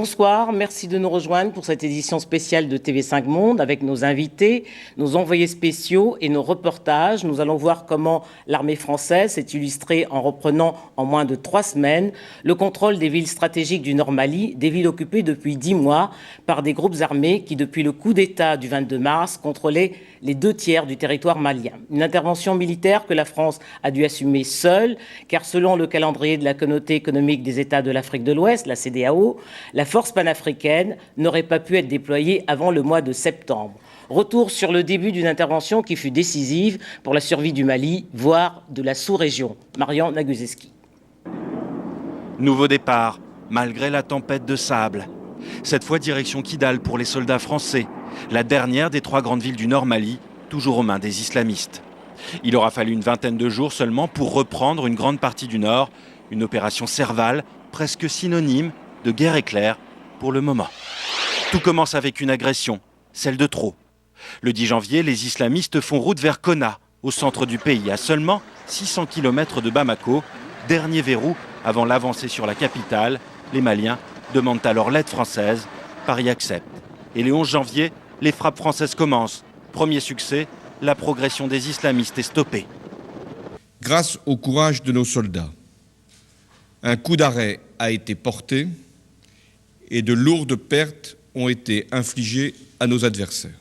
Bonsoir, merci de nous rejoindre pour cette édition spéciale de TV5 Monde avec nos invités, nos envoyés spéciaux et nos reportages. Nous allons voir comment l'armée française s'est illustrée en reprenant en moins de 3 semaines le contrôle des villes stratégiques du Nord Mali, des villes occupées depuis 10 mois par des groupes armés qui, depuis le coup d'État du 22 mars, contrôlaient les 2/3 du territoire malien. Une intervention militaire que la France a dû assumer seule, car selon le calendrier de la communauté économique des États de l'Afrique de l'Ouest, la CEDEAO, la force panafricaine n'aurait pas pu être déployée avant le mois de septembre. Retour sur le début d'une intervention qui fut décisive pour la survie du Mali, voire de la sous-région. Marian Naguzeski. Nouveau départ, malgré la tempête de sable. Cette fois direction Kidal pour les soldats français, la dernière des 3 grandes villes du Nord Mali, toujours aux mains des islamistes. Il aura fallu une vingtaine de jours seulement pour reprendre une grande partie du Nord, une opération Serval, presque synonyme de guerre éclair pour le moment. Tout commence avec une agression, celle de trop. Le 10 janvier, les islamistes font route vers Konna, au centre du pays, à seulement 600 km de Bamako, dernier verrou avant l'avancée sur la capitale. Les Maliens demandent alors l'aide française. Paris accepte. Et le 11 janvier, les frappes françaises commencent. Premier succès, la progression des islamistes est stoppée. Grâce au courage de nos soldats, un coup d'arrêt a été porté et de lourdes pertes ont été infligées à nos adversaires.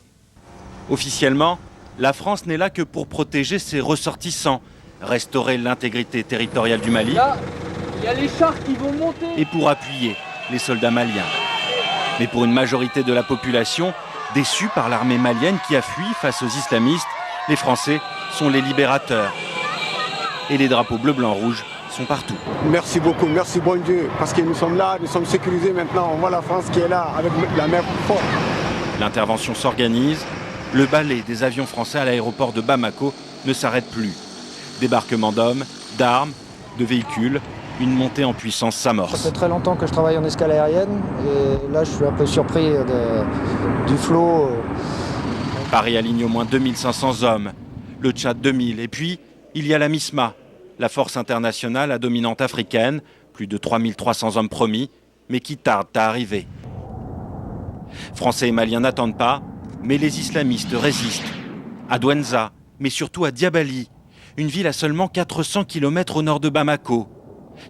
Officiellement, la France n'est là que pour protéger ses ressortissants, restaurer l'intégrité territoriale du Mali. Là, il y a les chars qui vont monter. Et pour appuyer les soldats maliens. Mais pour une majorité de la population, déçue par l'armée malienne qui a fui face aux islamistes, les Français sont les libérateurs. Et les drapeaux bleu, blanc, rouge sont partout. Merci beaucoup, merci bon Dieu, parce que nous sommes là, nous sommes sécurisés maintenant. On voit la France qui est là avec la mer forte. L'intervention s'organise. Le balai des avions français à l'aéroport de Bamako ne s'arrête plus. Débarquement d'hommes, d'armes, de véhicules, une montée en puissance s'amorce. Ça fait très longtemps que je travaille en escale aérienne et là je suis un peu surpris du flot. Paris aligne au moins 2500 hommes, le Tchad 2000 et puis il y a la MISMA, la force internationale à dominante africaine, plus de 3300 hommes promis, mais qui tardent à arriver. Français et Maliens n'attendent pas, mais les islamistes résistent. À Douenza, mais surtout à Diabali, une ville à seulement 400 km au nord de Bamako.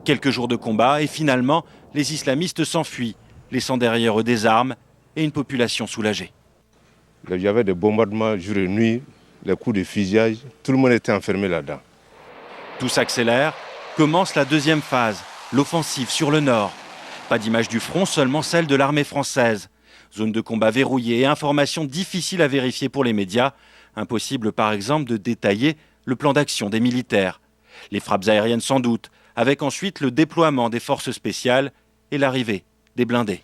Quelques jours de combat et finalement, les islamistes s'enfuient, laissant derrière eux des armes et une population soulagée. Il y avait des bombardements jour et nuit, les coups de fusillage, tout le monde était enfermé là-dedans. Tout s'accélère, commence la deuxième phase, l'offensive sur le nord. Pas d'image du front, seulement celle de l'armée française. Zone de combat verrouillée et informations difficiles à vérifier pour les médias. Impossible par exemple de détailler le plan d'action des militaires. Les frappes aériennes sans doute, avec ensuite le déploiement des forces spéciales et l'arrivée des blindés.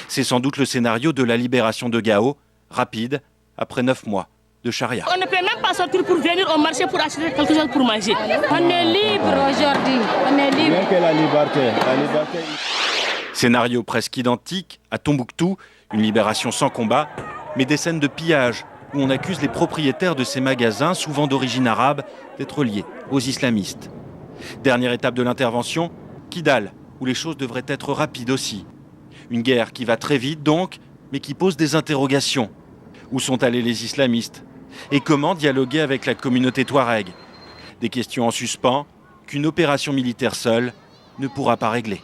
C'est sans doute le scénario de la libération de Gao, rapide, après 9 mois de charia. On ne peut même pas sortir pour venir au marché pour acheter quelque chose pour manger. On est libre aujourd'hui, on est libre. La liberté. Scénario presque identique à Tombouctou, une libération sans combat, mais des scènes de pillage où on accuse les propriétaires de ces magasins, souvent d'origine arabe, d'être liés aux islamistes. Dernière étape de l'intervention, Kidal, où les choses devraient être rapides aussi. Une guerre qui va très vite donc, mais qui pose des interrogations. Où sont allés les islamistes? Et comment dialoguer avec la communauté touareg? Des questions en suspens qu'une opération militaire seule ne pourra pas régler.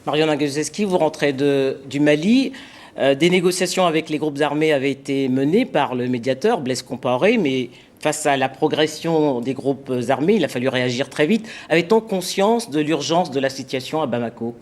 Marion Naguzeski, vous rentrez du Mali. Des négociations avec les groupes armés avaient été menées par le médiateur Blaise Compaoré, mais face à la progression des groupes armés, il a fallu réagir très vite. Avait-on conscience de l'urgence de la situation à Bamako ?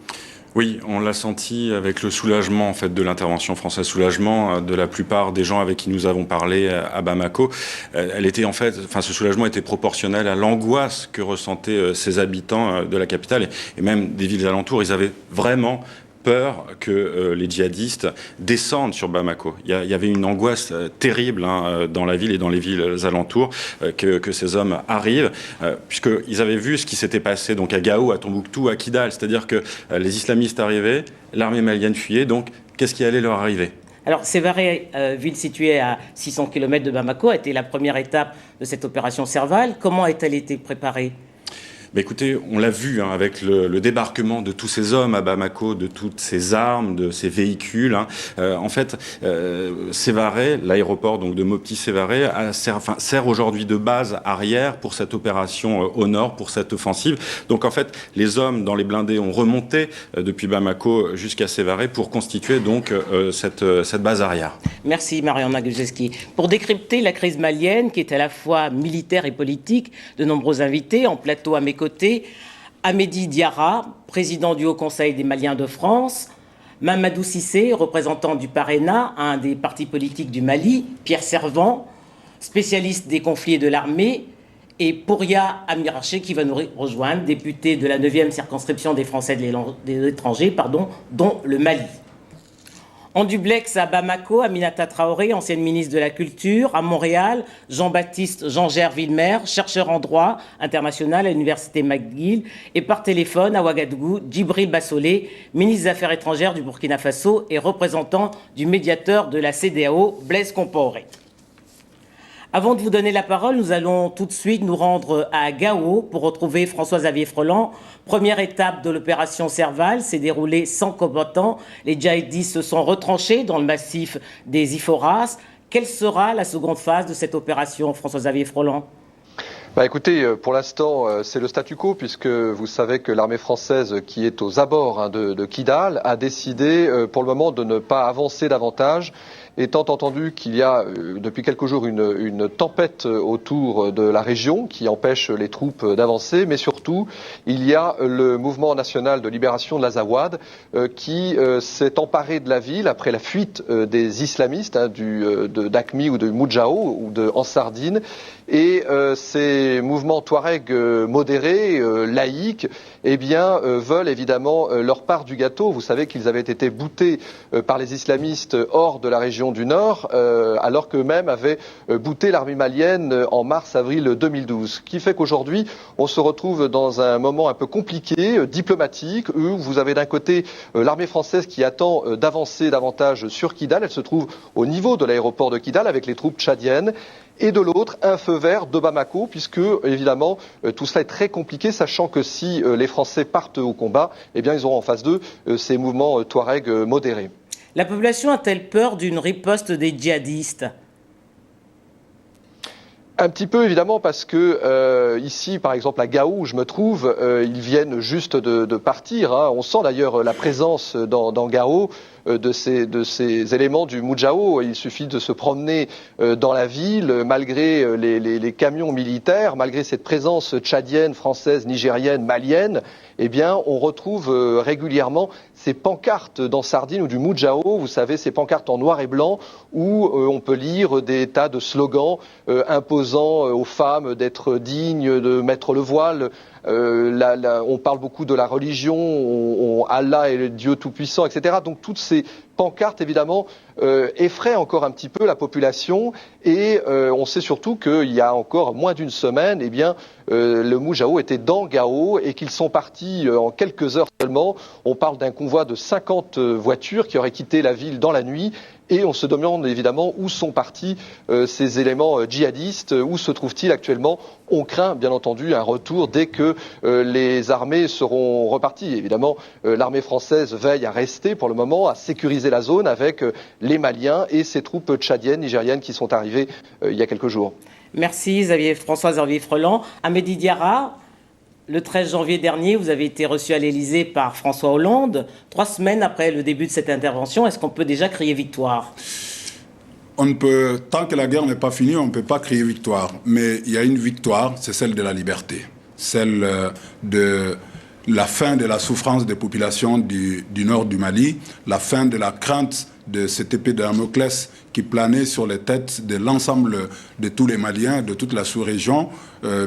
Oui, on l'a senti avec le soulagement en fait de l'intervention française, soulagement de la plupart des gens avec qui nous avons parlé à Bamako. Ce soulagement était proportionnel à l'angoisse que ressentaient ces habitants de la capitale et même des villes alentours. Ils avaient vraiment peur que les djihadistes descendent sur Bamako. Il y avait une angoisse terrible dans la ville et dans les villes alentours que ces hommes arrivent, puisqu'ils avaient vu ce qui s'était passé donc à Gao, à Tombouctou, à Kidal. C'est-à-dire que les islamistes arrivaient, l'armée malienne fuyait, donc qu'est-ce qui allait leur arriver ? Alors, Sévaré, ville située à 600 km de Bamako, a été la première étape de cette opération Serval. Comment a-t-elle été préparée ? Écoutez, on l'a vu avec le débarquement de tous ces hommes à Bamako, de toutes ces armes, de ces véhicules. En fait, Sévaré, l'aéroport donc de Mopti-Sévaré, sert aujourd'hui de base arrière pour cette opération au nord, pour cette offensive. Donc en fait, les hommes dans les blindés ont remonté depuis Bamako jusqu'à Sévaré pour constituer donc cette base arrière. Merci Mariana Guzeski. Pour décrypter la crise malienne, qui est à la fois militaire et politique, de nombreux invités en plateau à mes côtés, Amédi Diarra, président du Haut Conseil des Maliens de France, Mamadou Cissé, représentant du PARENA, un des partis politiques du Mali, Pierre Servan, spécialiste des conflits et de l'armée, et Pouria Amiraché qui va nous rejoindre, député de la 9e circonscription des Français de l'étranger, dont le Mali. En duplex à Bamako, Aminata Traoré, ancienne ministre de la Culture. À Montréal, Jean-Baptiste Jean-Gère Villemer, chercheur en droit international à l'Université McGill. Et par téléphone, à Ouagadougou, Djibril Bassolé, ministre des Affaires étrangères du Burkina Faso et représentant du médiateur de la CEDEAO, Blaise Compaoré. Avant de vous donner la parole, nous allons tout de suite nous rendre à Gao pour retrouver François-Xavier Freland. Première étape de l'opération Serval s'est déroulée sans combattants. Les djihadistes se sont retranchés dans le massif des Iforas. Quelle sera la seconde phase de cette opération, François-Xavier Freland ? Écoutez, pour l'instant, c'est le statu quo, puisque vous savez que l'armée française, qui est aux abords de Kidal, a décidé pour le moment de ne pas avancer davantage, étant entendu qu'il y a depuis quelques jours une tempête autour de la région qui empêche les troupes d'avancer, mais surtout il y a le mouvement national de libération de l'Azawad qui s'est emparé de la ville après la fuite des islamistes d'Akmi ou de Moudjao ou de Ansardine. Et ces mouvements Touareg modérés, laïques, veulent évidemment leur part du gâteau. Vous savez qu'ils avaient été boutés par les islamistes hors de la région du Nord, alors qu'eux-mêmes avaient bouté l'armée malienne en mars-avril 2012. Ce qui fait qu'aujourd'hui, on se retrouve dans un moment un peu compliqué, diplomatique, où vous avez d'un côté l'armée française qui attend d'avancer davantage sur Kidal. Elle se trouve au niveau de l'aéroport de Kidal avec les troupes tchadiennes. Et de l'autre, un feu vert de Bamako, puisque, évidemment, tout cela est très compliqué, sachant que si les Français partent au combat, ils auront en face d'eux ces mouvements Touareg modérés. La population a-t-elle peur d'une riposte des djihadistes ? Un petit peu, évidemment, parce que ici, par exemple, à Gao, où je me trouve, ils viennent juste de partir. On sent d'ailleurs la présence dans Gao de ces éléments du Moudjao. Il suffit de se promener dans la ville, malgré les camions militaires, malgré cette présence tchadienne, française, nigérienne, malienne, on retrouve régulièrement ces pancartes d'Ansardine ou du Moudjao, vous savez, ces pancartes en noir et blanc, où on peut lire des tas de slogans imposant aux femmes d'être dignes, de mettre le voile. On parle beaucoup de la religion, Allah est le Dieu tout-puissant, etc. Donc toutes ces pancartes, évidemment, effraient encore un petit peu la population. Et on sait surtout qu'il y a encore moins d'une semaine, le Moudjao était dans Gao et qu'ils sont partis en quelques heures seulement. On parle d'un convoi de 50 voitures qui auraient quitté la ville dans la nuit. Et on se demande évidemment où sont partis ces éléments djihadistes, où se trouvent-ils actuellement. On craint bien entendu un retour dès que les armées seront reparties. Évidemment, l'armée française veille à rester pour le moment, à sécuriser la zone avec les Maliens et ces troupes tchadiennes, nigériennes qui sont arrivées il y a quelques jours. Merci François-Xavier Freland. Amédi Diarra, le 13 janvier dernier, vous avez été reçu à l'Élysée par François Hollande. 3 semaines après le début de cette intervention, est-ce qu'on peut déjà crier victoire ? Tant que la guerre n'est pas finie, on ne peut pas crier victoire. Mais il y a une victoire, c'est celle de la liberté. Celle de la fin de la souffrance des populations du nord du Mali, la fin de la crainte de cette épée de Damoclès qui planait sur les têtes de l'ensemble de tous les Maliens, de toute la sous-région,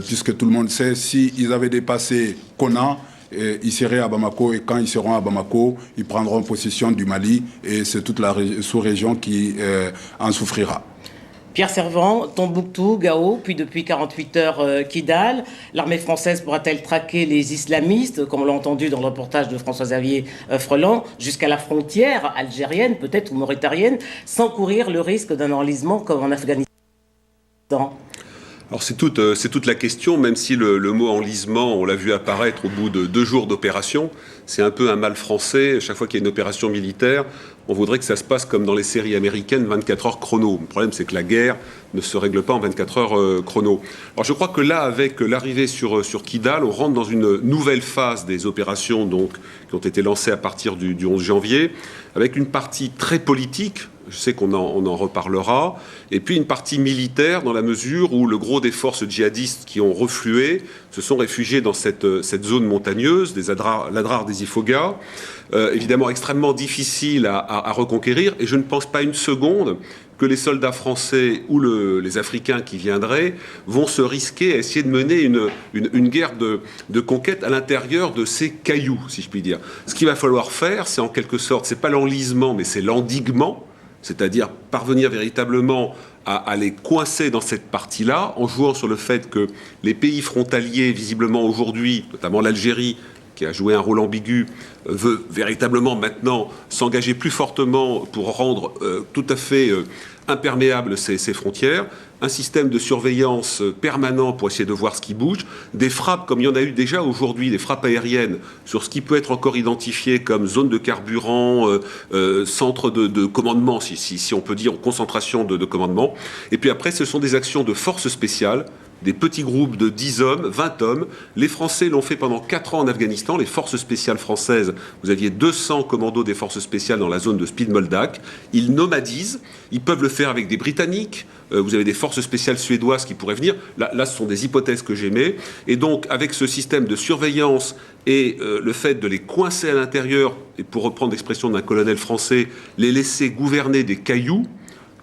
puisque tout le monde sait, s'ils avaient dépassé Konna, ils seraient à Bamako, et quand ils seront à Bamako, ils prendront possession du Mali, et c'est toute la sous-région qui en souffrira. Pierre Servan, Tombouctou, Gao, puis depuis 48 heures Kidal. L'armée française pourra-t-elle traquer les islamistes, comme on l'a entendu dans le reportage de François-Xavier Freland, jusqu'à la frontière algérienne, peut-être, ou mauritanienne, sans courir le risque d'un enlisement comme en Afghanistan ? Alors c'est toute la question, même si le mot enlisement, on l'a vu apparaître au bout de 2 jours d'opération. C'est un peu un mal français. Chaque fois qu'il y a une opération militaire, on voudrait que ça se passe comme dans les séries américaines, 24 heures chrono. Le problème, c'est que la guerre ne se règle pas en 24 heures chrono. Alors je crois que là, avec l'arrivée sur Kidal, on rentre dans une nouvelle phase des opérations donc, qui ont été lancées à partir du 11 janvier, avec une partie très politique. Je sais qu'on en reparlera. Et puis une partie militaire dans la mesure où le gros des forces djihadistes qui ont reflué se sont réfugiés dans cette zone montagneuse, l'Adrar des Ifoghas, évidemment extrêmement difficile à reconquérir. Et je ne pense pas une seconde que les soldats français ou les Africains qui viendraient vont se risquer à essayer de mener une guerre de conquête à l'intérieur de ces cailloux, si je puis dire. Ce qu'il va falloir faire, c'est en quelque sorte, c'est pas l'enlisement, mais c'est l'endiguement. C'est-à-dire parvenir véritablement à les coincer dans cette partie-là, en jouant sur le fait que les pays frontaliers, visiblement aujourd'hui, notamment l'Algérie, qui a joué un rôle ambigu, veut véritablement maintenant s'engager plus fortement pour rendre tout à fait imperméables ces frontières, un système de surveillance permanent pour essayer de voir ce qui bouge, des frappes comme il y en a eu déjà aujourd'hui, des frappes aériennes sur ce qui peut être encore identifié comme zone de carburant, centre de commandement, si on peut dire, concentration de commandement. Et puis après, ce sont des actions de forces spéciales, des petits groupes de 10 hommes, 20 hommes. Les Français l'ont fait pendant 4 ans en Afghanistan. Les forces spéciales françaises, vous aviez 200 commandos des forces spéciales dans la zone de Spidmoldak. Ils nomadisent. Ils peuvent le faire avec des Britanniques. Vous avez des forces spéciales suédoises qui pourraient venir. Là, ce sont des hypothèses que j'émets. Et donc, avec ce système de surveillance et le fait de les coincer à l'intérieur, et pour reprendre l'expression d'un colonel français, les laisser gouverner des cailloux,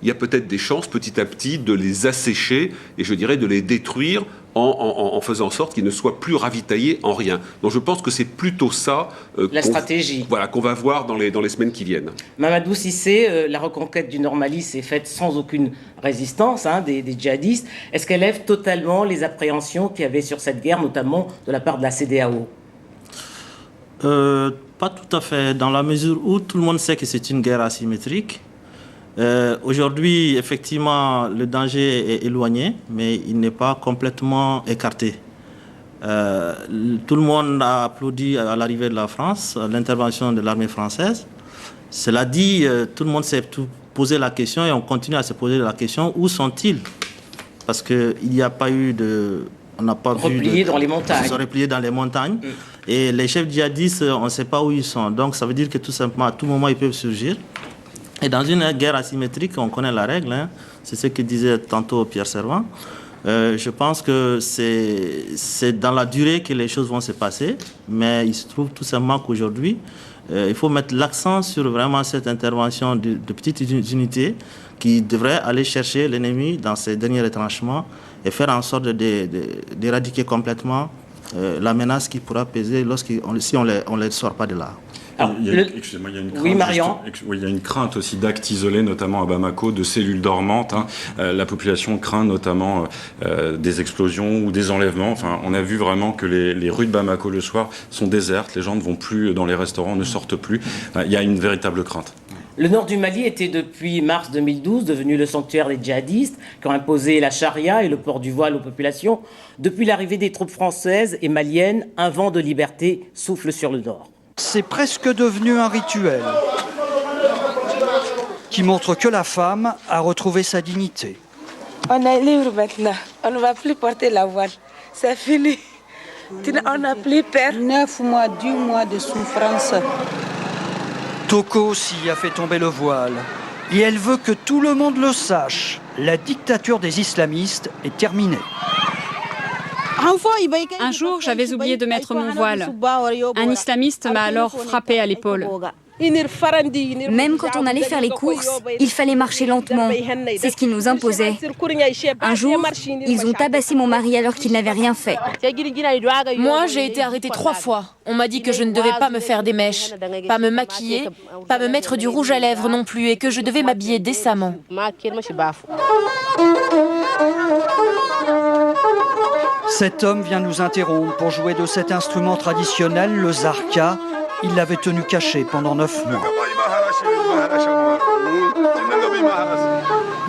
il y a peut-être des chances petit à petit de les assécher et je dirais de les détruire en faisant en sorte qu'ils ne soient plus ravitaillés en rien. Donc je pense que c'est plutôt ça la stratégie. Voilà, qu'on va voir dans les semaines qui viennent. Mamadou Cissé, la reconquête du Nord Mali s'est faite sans aucune résistance des djihadistes. Est-ce qu'elle lève totalement les appréhensions qu'il y avait sur cette guerre, notamment de la part de la CEDEAO ? Pas tout à fait, dans la mesure où tout le monde sait que c'est une guerre asymétrique. Aujourd'hui, effectivement, le danger est éloigné, mais il n'est pas complètement écarté. Tout le monde a applaudi à l'arrivée de la France, à l'intervention de l'armée française. Cela dit, tout le monde s'est posé la question et on continue à se poser la question, où sont-ils ? Parce qu'il n'y a pas eu de... On n'a pas repliés dans les montagnes. Ils sont repliés dans les montagnes. Et les chefs djihadistes, on ne sait pas où ils sont. Donc ça veut dire que tout simplement, à tout moment, ils peuvent surgir. Et dans une guerre asymétrique, on connaît la règle, c'est ce que disait tantôt Pierre Servan. Je pense que c'est dans la durée que les choses vont se passer, mais il se trouve tout simplement qu'aujourd'hui, il faut mettre l'accent sur vraiment cette intervention de petites unités qui devraient aller chercher l'ennemi dans ses derniers retranchements et faire en sorte d'éradiquer complètement la menace qui pourra peser si on ne les sort pas de là. Alors, excusez-moi, il y a une crainte. Oui, Marian. Il y a une crainte aussi d'actes isolés, notamment à Bamako, de cellules dormantes. La population craint notamment des explosions ou des enlèvements. Enfin, on a vu vraiment que les rues de Bamako le soir sont désertes. Les gens ne vont plus dans les restaurants, ne sortent plus. Il y a une véritable crainte. Le nord du Mali était depuis mars 2012 devenu le sanctuaire des djihadistes qui ont imposé la charia et le port du voile aux populations. Depuis l'arrivée des troupes françaises et maliennes, un vent de liberté souffle sur le nord. C'est presque devenu un rituel qui montre que la femme a retrouvé sa dignité. On est libre maintenant. On ne va plus porter la voile. C'est fini. On n'a plus peur. 9 mois, 10 mois de souffrance. Toko aussi a fait tomber le voile. Et elle veut que tout le monde le sache. La dictature des islamistes est terminée. Un jour, j'avais oublié de mettre mon voile. Un islamiste m'a alors frappé à l'épaule. Même quand on allait faire les courses, il fallait marcher lentement. C'est ce qu'ils nous imposaient. Un jour, ils ont tabassé mon mari alors qu'il n'avait rien fait. Moi, j'ai été arrêtée 3 fois. On m'a dit que je ne devais pas me faire des mèches, pas me maquiller, pas me mettre du rouge à lèvres non plus et que je devais m'habiller décemment. Cet homme vient nous interrompre pour jouer de cet instrument traditionnel, le zarka. Il l'avait tenu caché pendant 9 mois.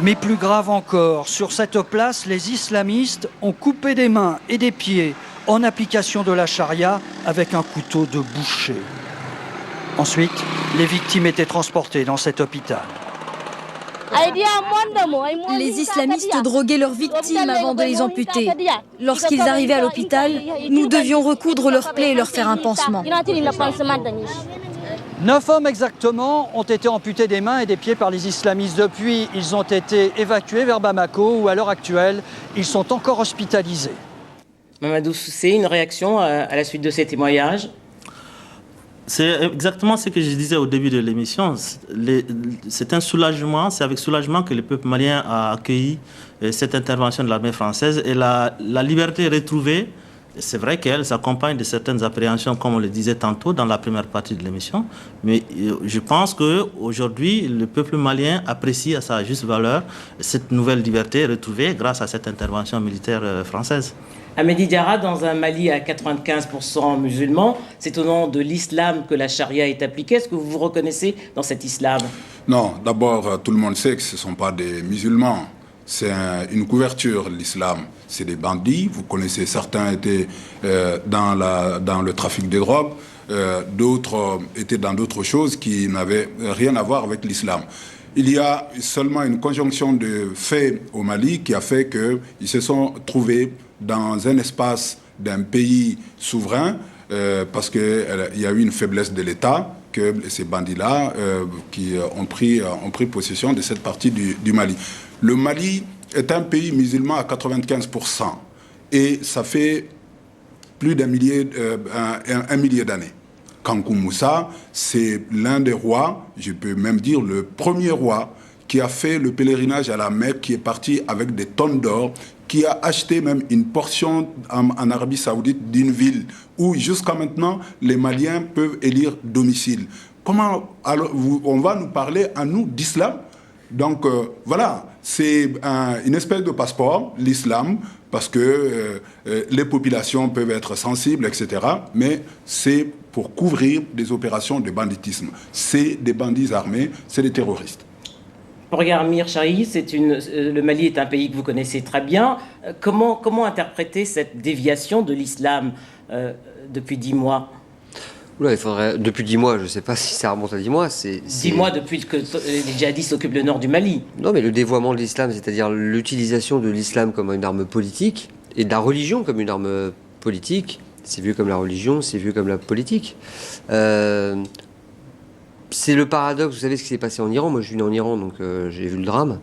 Mais plus grave encore, sur cette place, les islamistes ont coupé des mains et des pieds en application de la charia avec un couteau de boucher. Ensuite, les victimes étaient transportées dans cet hôpital. Les islamistes droguaient leurs victimes avant de les amputer. Lorsqu'ils arrivaient à l'hôpital, nous devions recoudre leurs plaies et leur faire un pansement. 9 hommes exactement ont été amputés des mains et des pieds par les islamistes. Depuis, ils ont été évacués vers Bamako où, à l'heure actuelle, ils sont encore hospitalisés. Mamadou Soussé, une réaction à la suite de ces témoignages? C'est exactement ce que je disais au début de l'émission. C'est un soulagement, c'est avec soulagement que le peuple malien a accueilli cette intervention de l'armée française et la liberté retrouvée. C'est vrai qu'elle s'accompagne de certaines appréhensions, comme on le disait tantôt dans la première partie de l'émission. Mais je pense qu'aujourd'hui, le peuple malien apprécie à sa juste valeur cette nouvelle liberté retrouvée grâce à cette intervention militaire française. Hamedi Diarra, dans un Mali à 95% musulmans, c'est au nom de l'islam que la charia est appliquée. Est-ce que vous vous reconnaissez dans cet islam? Non, d'abord, tout le monde sait que ce ne sont pas des musulmans. C'est une couverture, l'islam. C'est des bandits. Vous connaissez, certains étaient dans le trafic de drogue, d'autres étaient dans d'autres choses qui n'avaient rien à voir avec l'islam. Il y a seulement une conjonction de faits au Mali qui a fait qu'ils se sont trouvés dans un espace d'un pays souverain parce qu'il y a eu une faiblesse de l'État, que ces bandits-là qui ont pris possession de cette partie du Mali. Le Mali est un pays musulman à 95% et ça fait plus d'un millier d'années. Kankou Moussa, c'est l'un des rois, je peux même dire le premier roi, qui a fait le pèlerinage à la Mecque, qui est parti avec des tonnes d'or, qui a acheté même une portion en Arabie Saoudite d'une ville où jusqu'à maintenant les Maliens peuvent élire domicile. Comment alors, on va nous parler à nous d'islam? Donc voilà, c'est une espèce de passeport, l'islam, parce que les populations peuvent être sensibles, etc. Mais c'est pour couvrir des opérations de banditisme. C'est des bandits armés, c'est des terroristes. Regarde, Mir Chahi, le Mali est un pays que vous connaissez très bien. Comment interpréter cette déviation de l'islam depuis 10 mois? Oula, il faudrait, depuis 10 mois, je ne sais pas si ça remonte à 10 mois. 10 mois depuis que les djihadistes occupent le nord du Mali. Non, mais le dévoiement de l'islam, c'est-à-dire l'utilisation de l'islam comme une arme politique et de la religion comme une arme politique, c'est vu comme la religion, c'est vu comme la politique. C'est le paradoxe, vous savez ce qui s'est passé en Iran. Moi, je suis né en Iran, donc j'ai vu le drame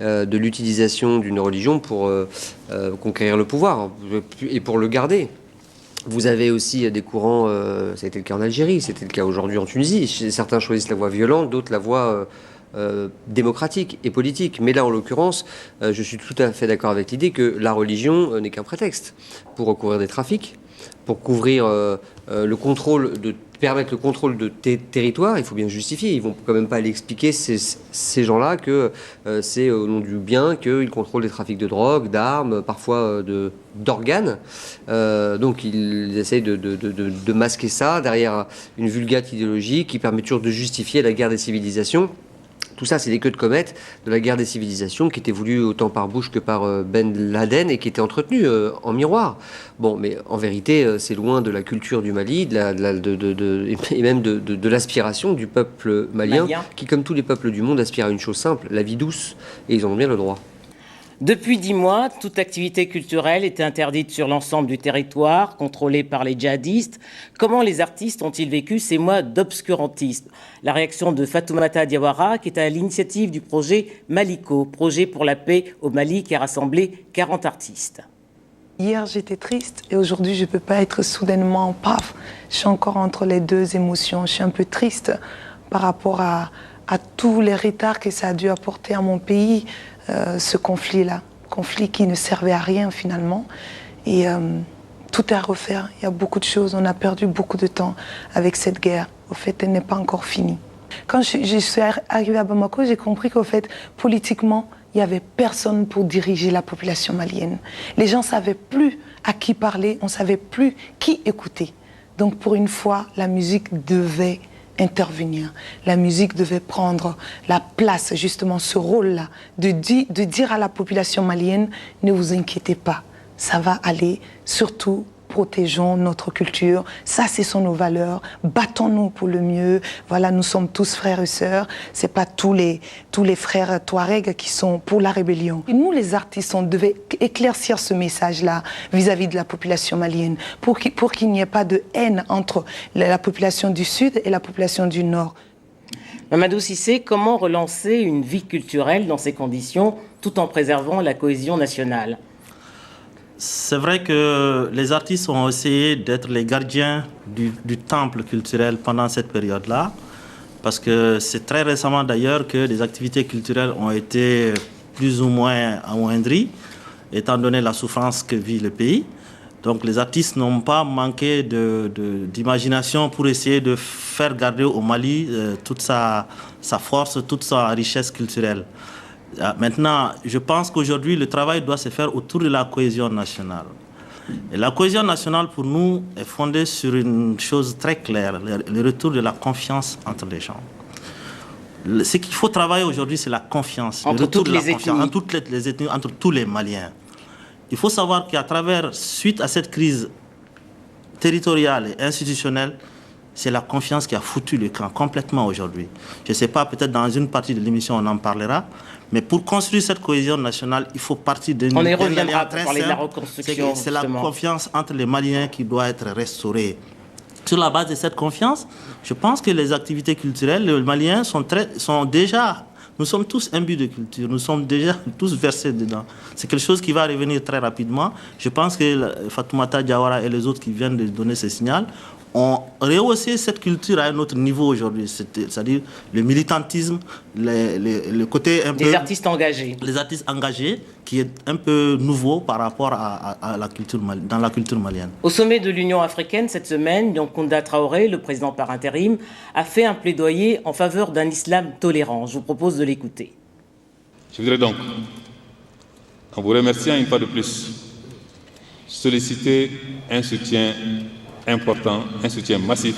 de l'utilisation d'une religion pour conquérir le pouvoir et pour le garder. Vous avez aussi des courants, ça a été le cas en Algérie, c'était le cas aujourd'hui en Tunisie. Certains choisissent la voie violente, d'autres la voie démocratique et politique. Mais là, en l'occurrence, je suis tout à fait d'accord avec l'idée que la religion n'est qu'un prétexte pour recouvrir des trafics, pour couvrir permettre le contrôle de territoires. Il faut bien justifier. Ils vont quand même pas aller expliquer ces gens-là que c'est au nom du bien qu'ils contrôlent les trafics de drogue, d'armes, parfois d'organes. Donc ils essayent de masquer ça derrière une vulgate idéologie qui permet toujours de justifier la guerre des civilisations. Tout ça, c'est des queues de comète de la guerre des civilisations qui était voulue autant par Bush que par Ben Laden et qui était entretenue en miroir. Bon, mais en vérité, c'est loin de la culture du Mali et même de l'aspiration du peuple malien qui, comme tous les peuples du monde, aspire à une chose simple, la vie douce. Et ils en ont bien le droit. Depuis 10 mois, toute activité culturelle était interdite sur l'ensemble du territoire, contrôlée par les djihadistes. Comment les artistes ont-ils vécu ces mois d'obscurantisme? La réaction de Fatoumata Diawara, qui est à l'initiative du projet Maliko, projet pour la paix au Mali, qui a rassemblé 40 artistes. Hier, j'étais triste et aujourd'hui, je ne peux pas être soudainement paf. Je suis encore entre les deux émotions. Je suis un peu triste par rapport à tous les retards que ça a dû apporter à mon pays. Ce conflit-là, conflit qui ne servait à rien finalement. Et tout est à refaire, il y a beaucoup de choses, on a perdu beaucoup de temps avec cette guerre. Au fait, elle n'est pas encore finie. Quand je suis arrivée à Bamako, j'ai compris qu'au fait, politiquement, il n'y avait personne pour diriger la population malienne. Les gens ne savaient plus à qui parler, on ne savait plus qui écouter. Donc pour une fois, la musique devait intervenir. La musique devait prendre la place, justement ce rôle-là, de dire à la population malienne, ne vous inquiétez pas, ça va aller, surtout protégeons notre culture, ça ce sont nos valeurs, battons-nous pour le mieux, voilà, nous sommes tous frères et sœurs, c'est pas tous les frères Touaregs qui sont pour la rébellion. Et nous les artistes, on devait éclaircir ce message-là vis-à-vis de la population malienne, pour qu'il n'y ait pas de haine entre la population du Sud et la population du Nord. Mamadou Cissé, comment relancer une vie culturelle dans ces conditions, tout en préservant la cohésion nationale ? C'est vrai que les artistes ont essayé d'être les gardiens du temple culturel pendant cette période-là, parce que c'est très récemment d'ailleurs que les activités culturelles ont été plus ou moins amoindries, étant donné la souffrance que vit le pays. Donc les artistes n'ont pas manqué d'imagination pour essayer de faire garder au Mali toute sa force, toute sa richesse culturelle. Maintenant, je pense qu'aujourd'hui, le travail doit se faire autour de la cohésion nationale. Et la cohésion nationale, pour nous, est fondée sur une chose très claire, le retour de la confiance entre les gens. Ce qu'il faut travailler aujourd'hui, c'est la confiance. Entre toutes les ethnies. Entre toutes les ethnies, entre tous les Maliens. Il faut savoir qu'à travers, suite à cette crise territoriale et institutionnelle, c'est la confiance qui a foutu le camp complètement aujourd'hui. Je ne sais pas, peut-être dans une partie de l'émission, on en parlera. Mais pour construire cette cohésion nationale, il faut partir d'une... On y reviendra pour parler de la reconstruction. C'est la confiance entre les Maliens qui doit être restaurée. Sur la base de cette confiance, je pense que les activités culturelles, les Maliens sont déjà... Nous sommes tous imbus de culture, nous sommes déjà tous versés dedans. C'est quelque chose qui va revenir très rapidement. Je pense que Fatoumata Diawara et les autres qui viennent de donner ce signal ont rehaussé cette culture à un autre niveau aujourd'hui, c'est-à-dire le militantisme, le côté un peu... Les artistes engagés. Les artistes engagés, qui est un peu nouveau par rapport à la culture dans la culture malienne. Au sommet de l'Union africaine, cette semaine, Yankunda Traoré, le président par intérim, a fait un plaidoyer en faveur d'un islam tolérant. Je vous propose de l'écouter. Je voudrais donc, en vous remerciant une fois de plus, solliciter un soutien important, un soutien massif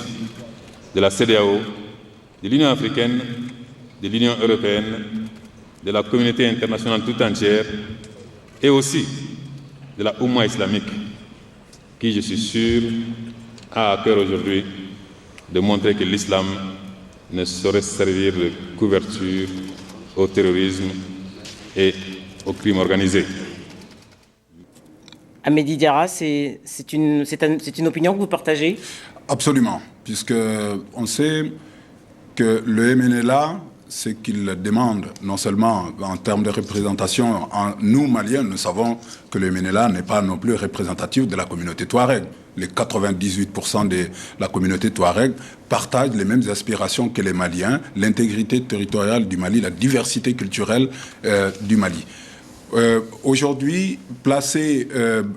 de la CEDEAO, de l'Union africaine, de l'Union européenne, de la communauté internationale tout entière et aussi de la Oumma islamique qui, je suis sûr, a à cœur aujourd'hui de montrer que l'islam ne saurait servir de couverture au terrorisme et au crime organisé. Amédi Diarra, c'est une opinion que vous partagez ? Absolument, puisque on sait que le MNLA, ce qu'il demande, non seulement en termes de représentation, nous, Maliens, nous savons que le MNLA n'est pas non plus représentatif de la communauté touareg. Les 98% de la communauté touareg partagent les mêmes aspirations que les Maliens, l'intégrité territoriale du Mali, la diversité culturelle du Mali. Aujourd'hui, placer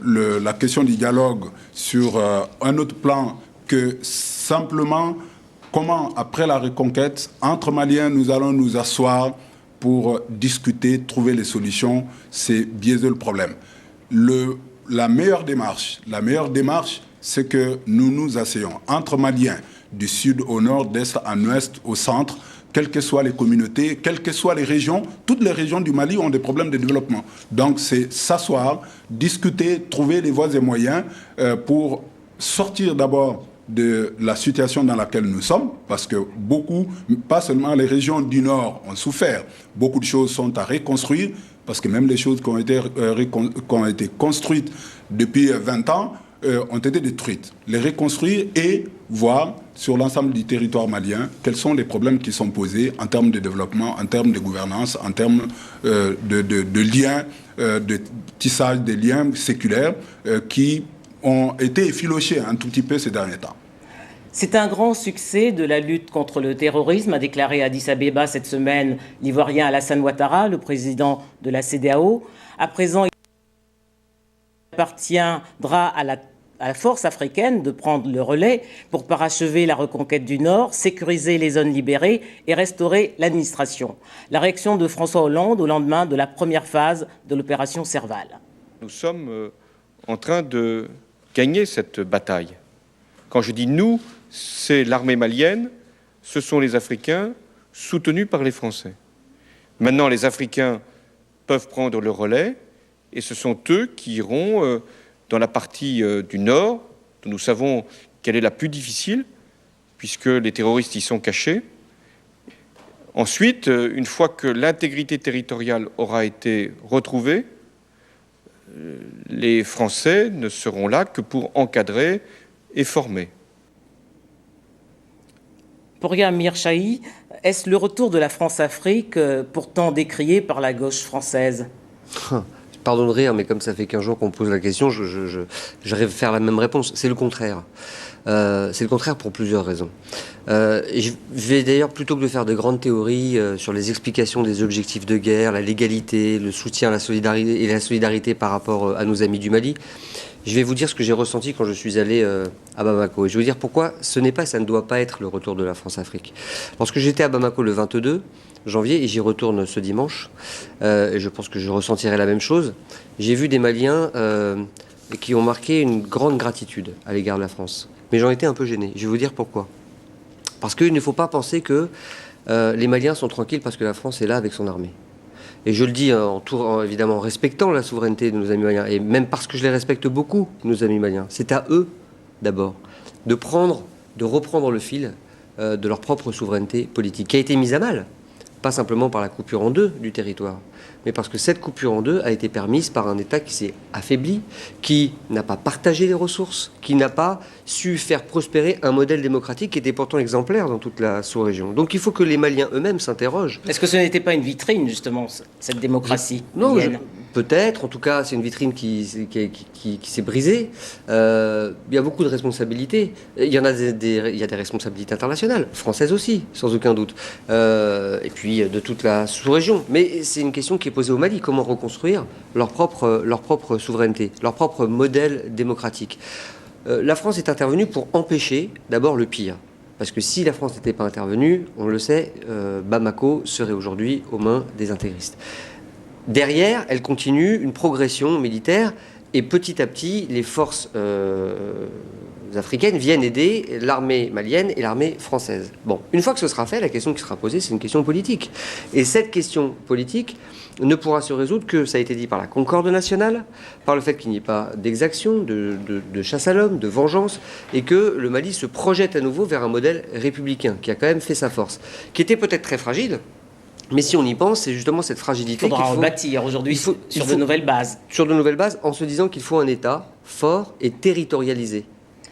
la question du dialogue sur un autre plan que simplement comment, après la reconquête, entre Maliens, nous allons nous asseoir pour discuter, trouver les solutions, c'est biaiser le problème. La meilleure démarche, c'est que nous nous asseyons entre Maliens, du sud au nord, d'est en ouest, au centre, quelles que soient les communautés, quelles que soient les régions, toutes les régions du Mali ont des problèmes de développement. Donc c'est s'asseoir, discuter, trouver les voies et moyens pour sortir d'abord de la situation dans laquelle nous sommes, parce que beaucoup, pas seulement les régions du Nord ont souffert, beaucoup de choses sont à reconstruire, parce que même les choses qui ont été construites depuis 20 ans ont été détruites. Les reconstruire et voir sur l'ensemble du territoire malien quels sont les problèmes qui sont posés en termes de développement, en termes de gouvernance, en termes de liens, de tissage des liens séculaires qui ont été effilochés un tout petit peu ces derniers temps. C'est un grand succès de la lutte contre le terrorisme, a déclaré à Addis Abeba cette semaine l'Ivoirien Alassane Ouattara, le président de la CEDEAO. À présent, il appartiendra à la force africaine de prendre le relais pour parachever la reconquête du Nord, sécuriser les zones libérées et restaurer l'administration. La réaction de François Hollande au lendemain de la première phase de l'opération Serval. Nous sommes en train de gagner cette bataille. Quand je dis nous, c'est l'armée malienne, ce sont les Africains soutenus par les Français. Maintenant, les Africains peuvent prendre le relais et ce sont eux qui iront dans la partie du nord, dont nous savons qu'elle est la plus difficile, puisque les terroristes y sont cachés. Ensuite, une fois que l'intégrité territoriale aura été retrouvée, les Français ne seront là que pour encadrer et former. Pouria Mirchahi, est-ce le retour de la France-Afrique, pourtant décrié par la gauche française? Pardon de rire, mais comme ça fait 15 jours qu'on me pose la question, j'arrive à faire la même réponse. C'est le contraire. C'est le contraire pour plusieurs raisons. Je vais d'ailleurs, plutôt que de faire de grandes théories sur les explications des objectifs de guerre, la légalité, le soutien à la solidarité par rapport à nos amis du Mali, je vais vous dire ce que j'ai ressenti quand je suis allé à Bamako. Et je vais vous dire pourquoi ça ne doit pas être le retour de la France-Afrique. Lorsque j'étais à Bamako le 22 janvier, et j'y retourne ce dimanche, et je pense que je ressentirai la même chose, j'ai vu des Maliens qui ont marqué une grande gratitude à l'égard de la France. Mais j'en étais un peu gêné. Je vais vous dire pourquoi. Parce qu'il ne faut pas penser que les Maliens sont tranquilles parce que la France est là avec son armée. Et je le dis évidemment en respectant la souveraineté de nos amis maliens, et même parce que je les respecte beaucoup, nos amis maliens. C'est à eux, d'abord, de reprendre le fil de leur propre souveraineté politique, qui a été mise à mal, pas simplement par la coupure en deux du territoire, mais parce que cette coupure en deux a été permise par un État qui s'est affaibli, qui n'a pas partagé les ressources, qui n'a pas su faire prospérer un modèle démocratique qui était pourtant exemplaire dans toute la sous-région. Donc il faut que les Maliens eux-mêmes s'interrogent. Est-ce que ce n'était pas une vitrine, justement, cette démocratie? Non, peut-être. En tout cas, c'est une vitrine qui s'est brisée. Il y a beaucoup de responsabilités. Il y a des responsabilités internationales, françaises aussi, sans aucun doute. Et puis de toute la sous-région. Mais c'est une question qui est posée au Mali. Comment reconstruire leur propre souveraineté, leur propre modèle démocratique? La France est intervenue pour empêcher d'abord le pire. Parce que si la France n'était pas intervenue, on le sait, Bamako serait aujourd'hui aux mains des intégristes. Derrière, elle continue une progression militaire et petit à petit, les forces africaines viennent aider l'armée malienne et l'armée française. Bon, une fois que ce sera fait, la question qui sera posée, c'est une question politique. Et cette question politique ne pourra se résoudre que, ça a été dit, par la concorde nationale, par le fait qu'il n'y ait pas d'exaction, de chasse à l'homme, de vengeance, et que le Mali se projette à nouveau vers un modèle républicain, qui a quand même fait sa force, qui était peut-être très fragile, mais si on y pense, c'est justement cette fragilité qu'il faut rebâtir aujourd'hui sur de nouvelles bases. Sur de nouvelles bases, en se disant qu'il faut un État fort et territorialisé,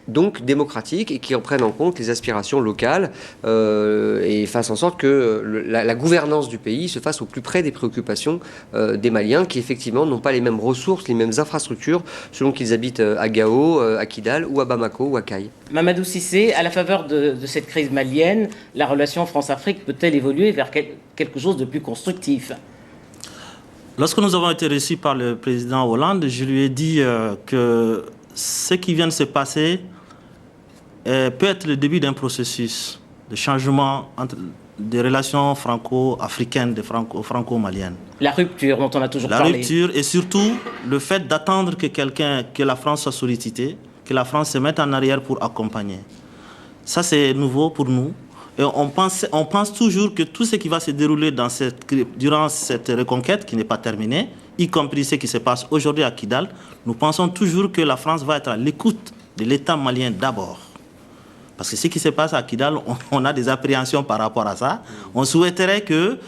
donc démocratique, et qui en prenne en compte les aspirations locales et fasse en sorte que la gouvernance du pays se fasse au plus près des préoccupations des Maliens, qui effectivement n'ont pas les mêmes ressources, les mêmes infrastructures, selon qu'ils habitent à Gao, à Kidal, ou à Bamako, ou à Kayes. Mamadou Cissé, à la faveur de cette crise malienne, la relation France-Afrique peut-elle évoluer vers quelque chose de plus constructif? Lorsque nous avons été reçus par le président Hollande, je lui ai dit que ce qui vient de se passer peut être le début d'un processus de changement des relations franco-africaines, franco-maliennes. La rupture dont on a toujours parlé. La rupture et surtout le fait d'attendre que la France soit sollicitée, que la France se mette en arrière pour accompagner. Ça, c'est nouveau pour nous. Et on pense toujours que tout ce qui va se dérouler durant cette reconquête, qui n'est pas terminée, y compris ce qui se passe aujourd'hui à Kidal, nous pensons toujours que la France va être à l'écoute de l'État malien d'abord. Parce que ce qui se passe à Kidal, on a des appréhensions par rapport à ça. On souhaiterait que,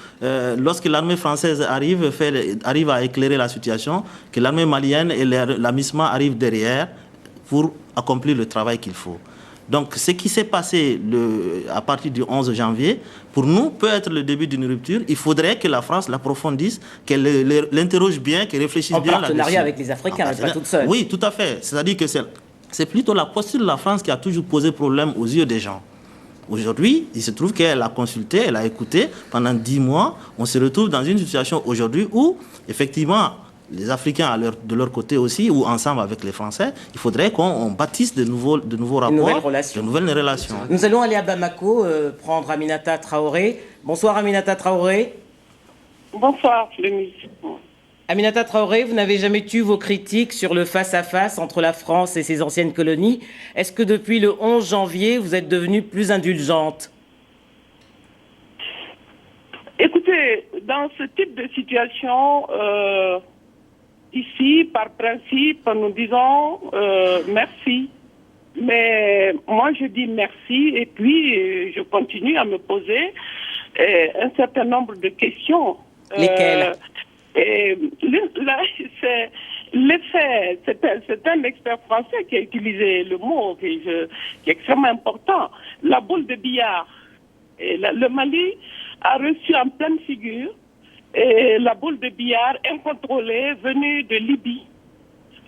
lorsque l'armée française arrive à éclairer la situation, que l'armée malienne et la MISMA arrivent derrière pour accomplir le travail qu'il faut. Donc, ce qui s'est passé à partir du 11 janvier, pour nous, peut être le début d'une rupture. Il faudrait que la France l'approfondisse, qu'elle l'interroge bien, qu'elle réfléchisse bien. En partenariat avec les Africains, pas toute seule. Oui, tout à fait. C'est-à-dire que c'est plutôt la posture de la France qui a toujours posé problème aux yeux des gens. Aujourd'hui, il se trouve qu'elle a consulté, elle a écouté pendant 10 mois. On se retrouve dans une situation aujourd'hui où, effectivement, les Africains de leur côté aussi, ou ensemble avec les Français, il faudrait qu'on bâtisse de nouveaux rapports, de nouvelles relations. Nous allons aller à Bamako, prendre Aminata Traoré. Bonsoir Aminata Traoré. Bonsoir Denis. Aminata Traoré, vous n'avez jamais tué vos critiques sur le face-à-face entre la France et ses anciennes colonies. Est-ce que depuis le 11 janvier, vous êtes devenue plus indulgente? Écoutez, dans ce type de situation, ici, par principe, nous disons merci. Mais moi, je dis merci et puis je continue à me poser un certain nombre de questions. Lesquelles L'effet, c'est un expert français qui a utilisé le mot qui est extrêmement important. La boule de billard. Et le Mali a reçu en pleine figure la boule de billard incontrôlée venue de Libye.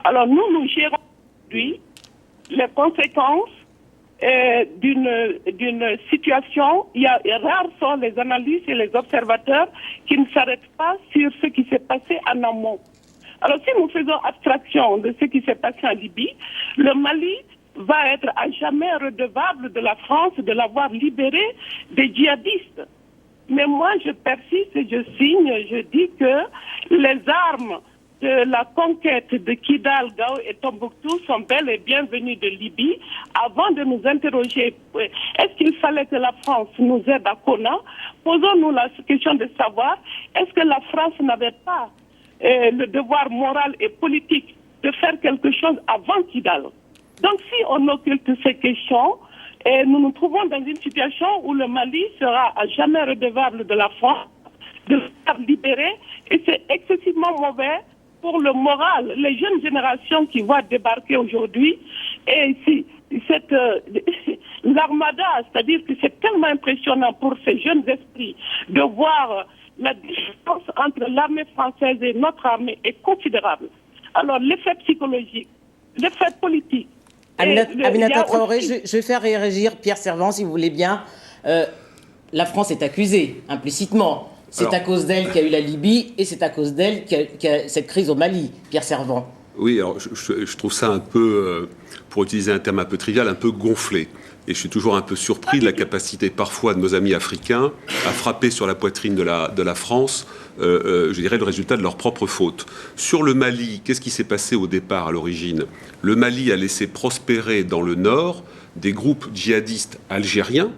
Alors nous gérons aujourd'hui les conséquences d'une situation. Rares sont les analystes et les observateurs qui ne s'arrêtent pas sur ce qui s'est passé en amont. Alors si nous faisons abstraction de ce qui s'est passé en Libye, le Mali va être à jamais redevable de la France de l'avoir libéré des djihadistes. Mais moi, je persiste et je signe, je dis que les armes de la conquête de Kidal, Gao et Tombouctou sont bel et bien venues de Libye. Avant de nous interroger, est-ce qu'il fallait que la France nous aide à Kona? Posons-nous la question de savoir, est-ce que la France n'avait pas le devoir moral et politique de faire quelque chose avant Kidal? Donc si on occulte ces questions, nous nous trouvons dans une situation où le Mali sera à jamais redevable de la France, de le faire libérer, et c'est excessivement mauvais pour le moral. Les jeunes générations qui voient débarquer aujourd'hui, et cette l'armada, c'est-à-dire que c'est tellement impressionnant pour ces jeunes esprits de voir la différence entre l'armée française et notre armée est considérable. Alors l'effet psychologique, l'effet politique. Aminata Traoré, je vais faire réagir Pierre Servan, si vous voulez bien. La France est accusée, implicitement. C'est à cause d'elle qu'il y a eu la Libye et c'est à cause d'elle qu'il y a cette crise au Mali, Pierre Servan. Oui, alors je trouve ça un peu, pour utiliser un terme un peu trivial, un peu gonflé. Et je suis toujours un peu surpris de la capacité parfois de nos amis africains à frapper sur la poitrine de la France, je dirais, le résultat de leur propre faute. Sur le Mali, qu'est-ce qui s'est passé au départ, à l'origine? Le Mali a laissé prospérer dans le nord des groupes djihadistes algériens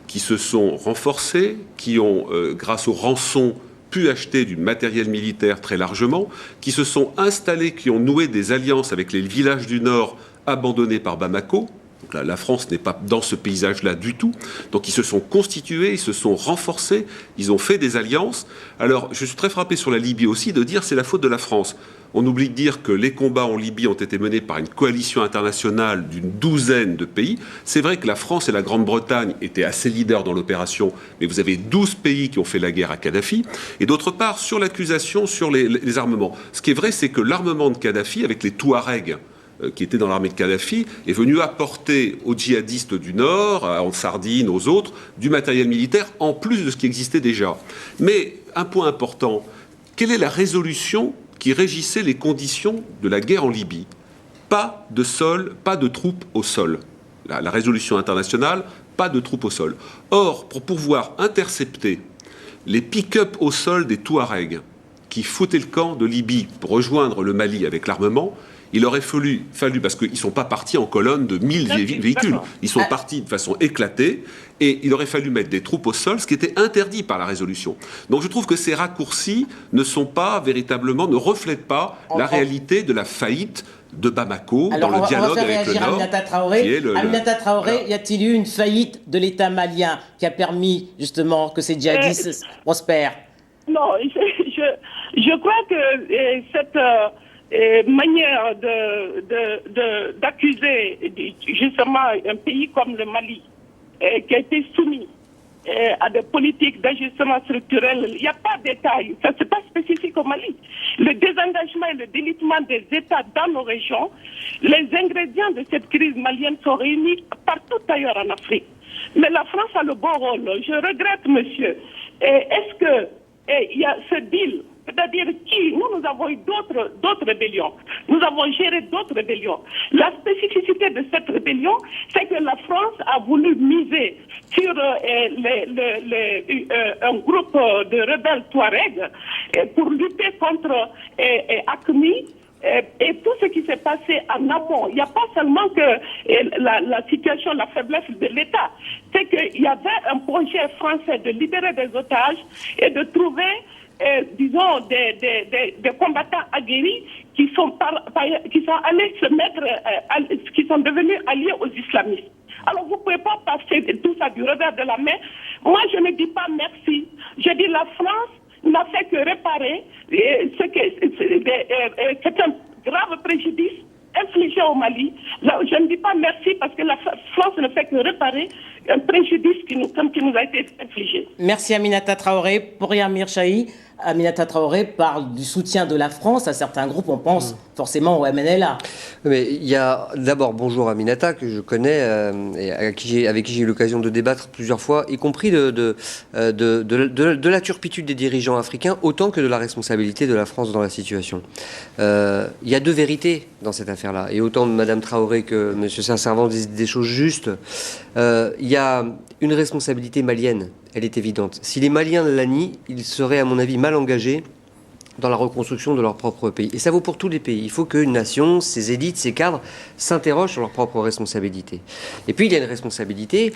qui se sont renforcés, qui ont, grâce aux rançons, pu acheter du matériel militaire très largement, qui se sont installés, qui ont noué des alliances avec les villages du Nord abandonnés par Bamako. Donc là, la France n'est pas dans ce paysage-là du tout. Donc ils se sont constitués, ils se sont renforcés, ils ont fait des alliances. Alors je suis très frappé sur la Libye aussi de dire c'est la faute de la France. On oublie de dire que les combats en Libye ont été menés par une coalition internationale d'une douzaine de pays. C'est vrai que la France et la Grande-Bretagne étaient assez leaders dans l'opération, mais vous avez 12 pays qui ont fait la guerre à Kadhafi. Et d'autre part, sur l'accusation sur les armements, ce qui est vrai, c'est que l'armement de Kadhafi, avec les Touaregs, qui étaient dans l'armée de Kadhafi, est venu apporter aux djihadistes du Nord, en Sardine, aux autres, du matériel militaire, en plus de ce qui existait déjà. Mais, un point important, quelle est la résolution qui régissait les conditions de la guerre en Libye? Pas de sol, pas de troupes au sol. La résolution internationale, pas de troupes au sol. Or, pour pouvoir intercepter les pick-up au sol des Touaregs qui foutaient le camp de Libye pour rejoindre le Mali avec l'armement, il aurait fallu parce qu'ils ne sont pas partis en colonne de 1000 véhicules, ils sont partis de façon éclatée, et il aurait fallu mettre des troupes au sol, ce qui était interdit par la résolution. Donc je trouve que ces raccourcis ne sont pas véritablement, ne reflètent pas la réalité de la faillite de Bamako dans le dialogue avec le Nord. Aminata Traoré, y a-t-il eu une faillite de l'État malien qui a permis justement que ces djihadistes prospèrent? Non, je crois que cette manière d'accuser justement un pays comme le Mali, qui a été soumis à des politiques d'ajustement structurel, il n'y a pas de détails. Ça, c'est pas spécifique au Mali. Le désengagement et le délitement des États dans nos régions, les ingrédients de cette crise malienne sont réunis partout ailleurs en Afrique. Mais la France a le bon rôle. Je regrette, monsieur. Est-ce que il y a ce deal? C'est-à-dire nous avons eu d'autres rébellions. Nous avons géré d'autres rébellions. La spécificité de cette rébellion, c'est que la France a voulu miser sur un groupe de rebelles Touaregs pour lutter contre AQMI. Et tout ce qui s'est passé en amont, il n'y a pas seulement que la situation, la faiblesse de l'État, c'est qu'il y avait un projet français de libérer des otages et de trouver, disons, des combattants aguerris qui sont allés se mettre, qui sont devenus alliés aux islamistes. Alors vous ne pouvez pas passer tout ça du revers de la main. Moi, je ne dis pas merci. Je dis la France n'a fait que réparer c'est un grave préjudice infligé au Mali. Je ne dis pas merci parce que la France ne fait que réparer un préjudice qui nous a été infligé. Merci Aminata Traoré. Pouria Mirchahi, Aminata Traoré parle du soutien de la France à certains groupes, on pense forcément au MNLA. Mais il y a d'abord, bonjour Aminata, que je connais, et avec qui j'ai eu l'occasion de débattre plusieurs fois, y compris de la turpitude des dirigeants africains, autant que de la responsabilité de la France dans la situation. Il y a deux vérités dans cette affaire-là, et autant Mme Traoré que M. Saint-Servant disent des choses justes. Il y a une responsabilité malienne, elle est évidente. Si les Maliens la nient, ils seraient, à mon avis, mal engagés dans la reconstruction de leur propre pays. Et ça vaut pour tous les pays. Il faut qu'une nation, ses élites, ses cadres s'interrogent sur leurs propres responsabilités. Et puis il y a une responsabilité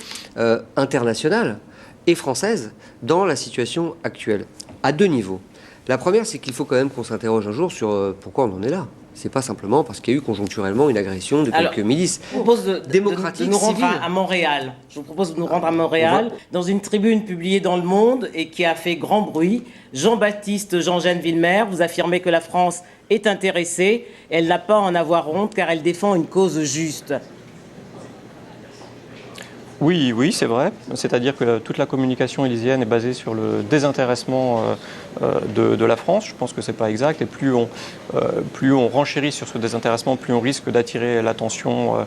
internationale et française dans la situation actuelle, à deux niveaux. La première, c'est qu'il faut quand même qu'on s'interroge un jour sur pourquoi on en est là. C'est pas simplement parce qu'il y a eu conjoncturellement une agression de quelques milices démocratiques, de nous rendre civiles. à Montréal. Je vous propose de nous rendre à Montréal, dans une tribune publiée dans Le Monde et qui a fait grand bruit. Jean-Baptiste Jean-Jeanne Villemer, vous affirmez que la France est intéressée. Elle n'a pas à en avoir honte car elle défend une cause juste. Oui, c'est vrai. C'est-à-dire que toute la communication élyséenne est basée sur le désintéressement de la France. Je pense que c'est pas exact. Et plus on renchérit sur ce désintéressement, plus on risque d'attirer l'attention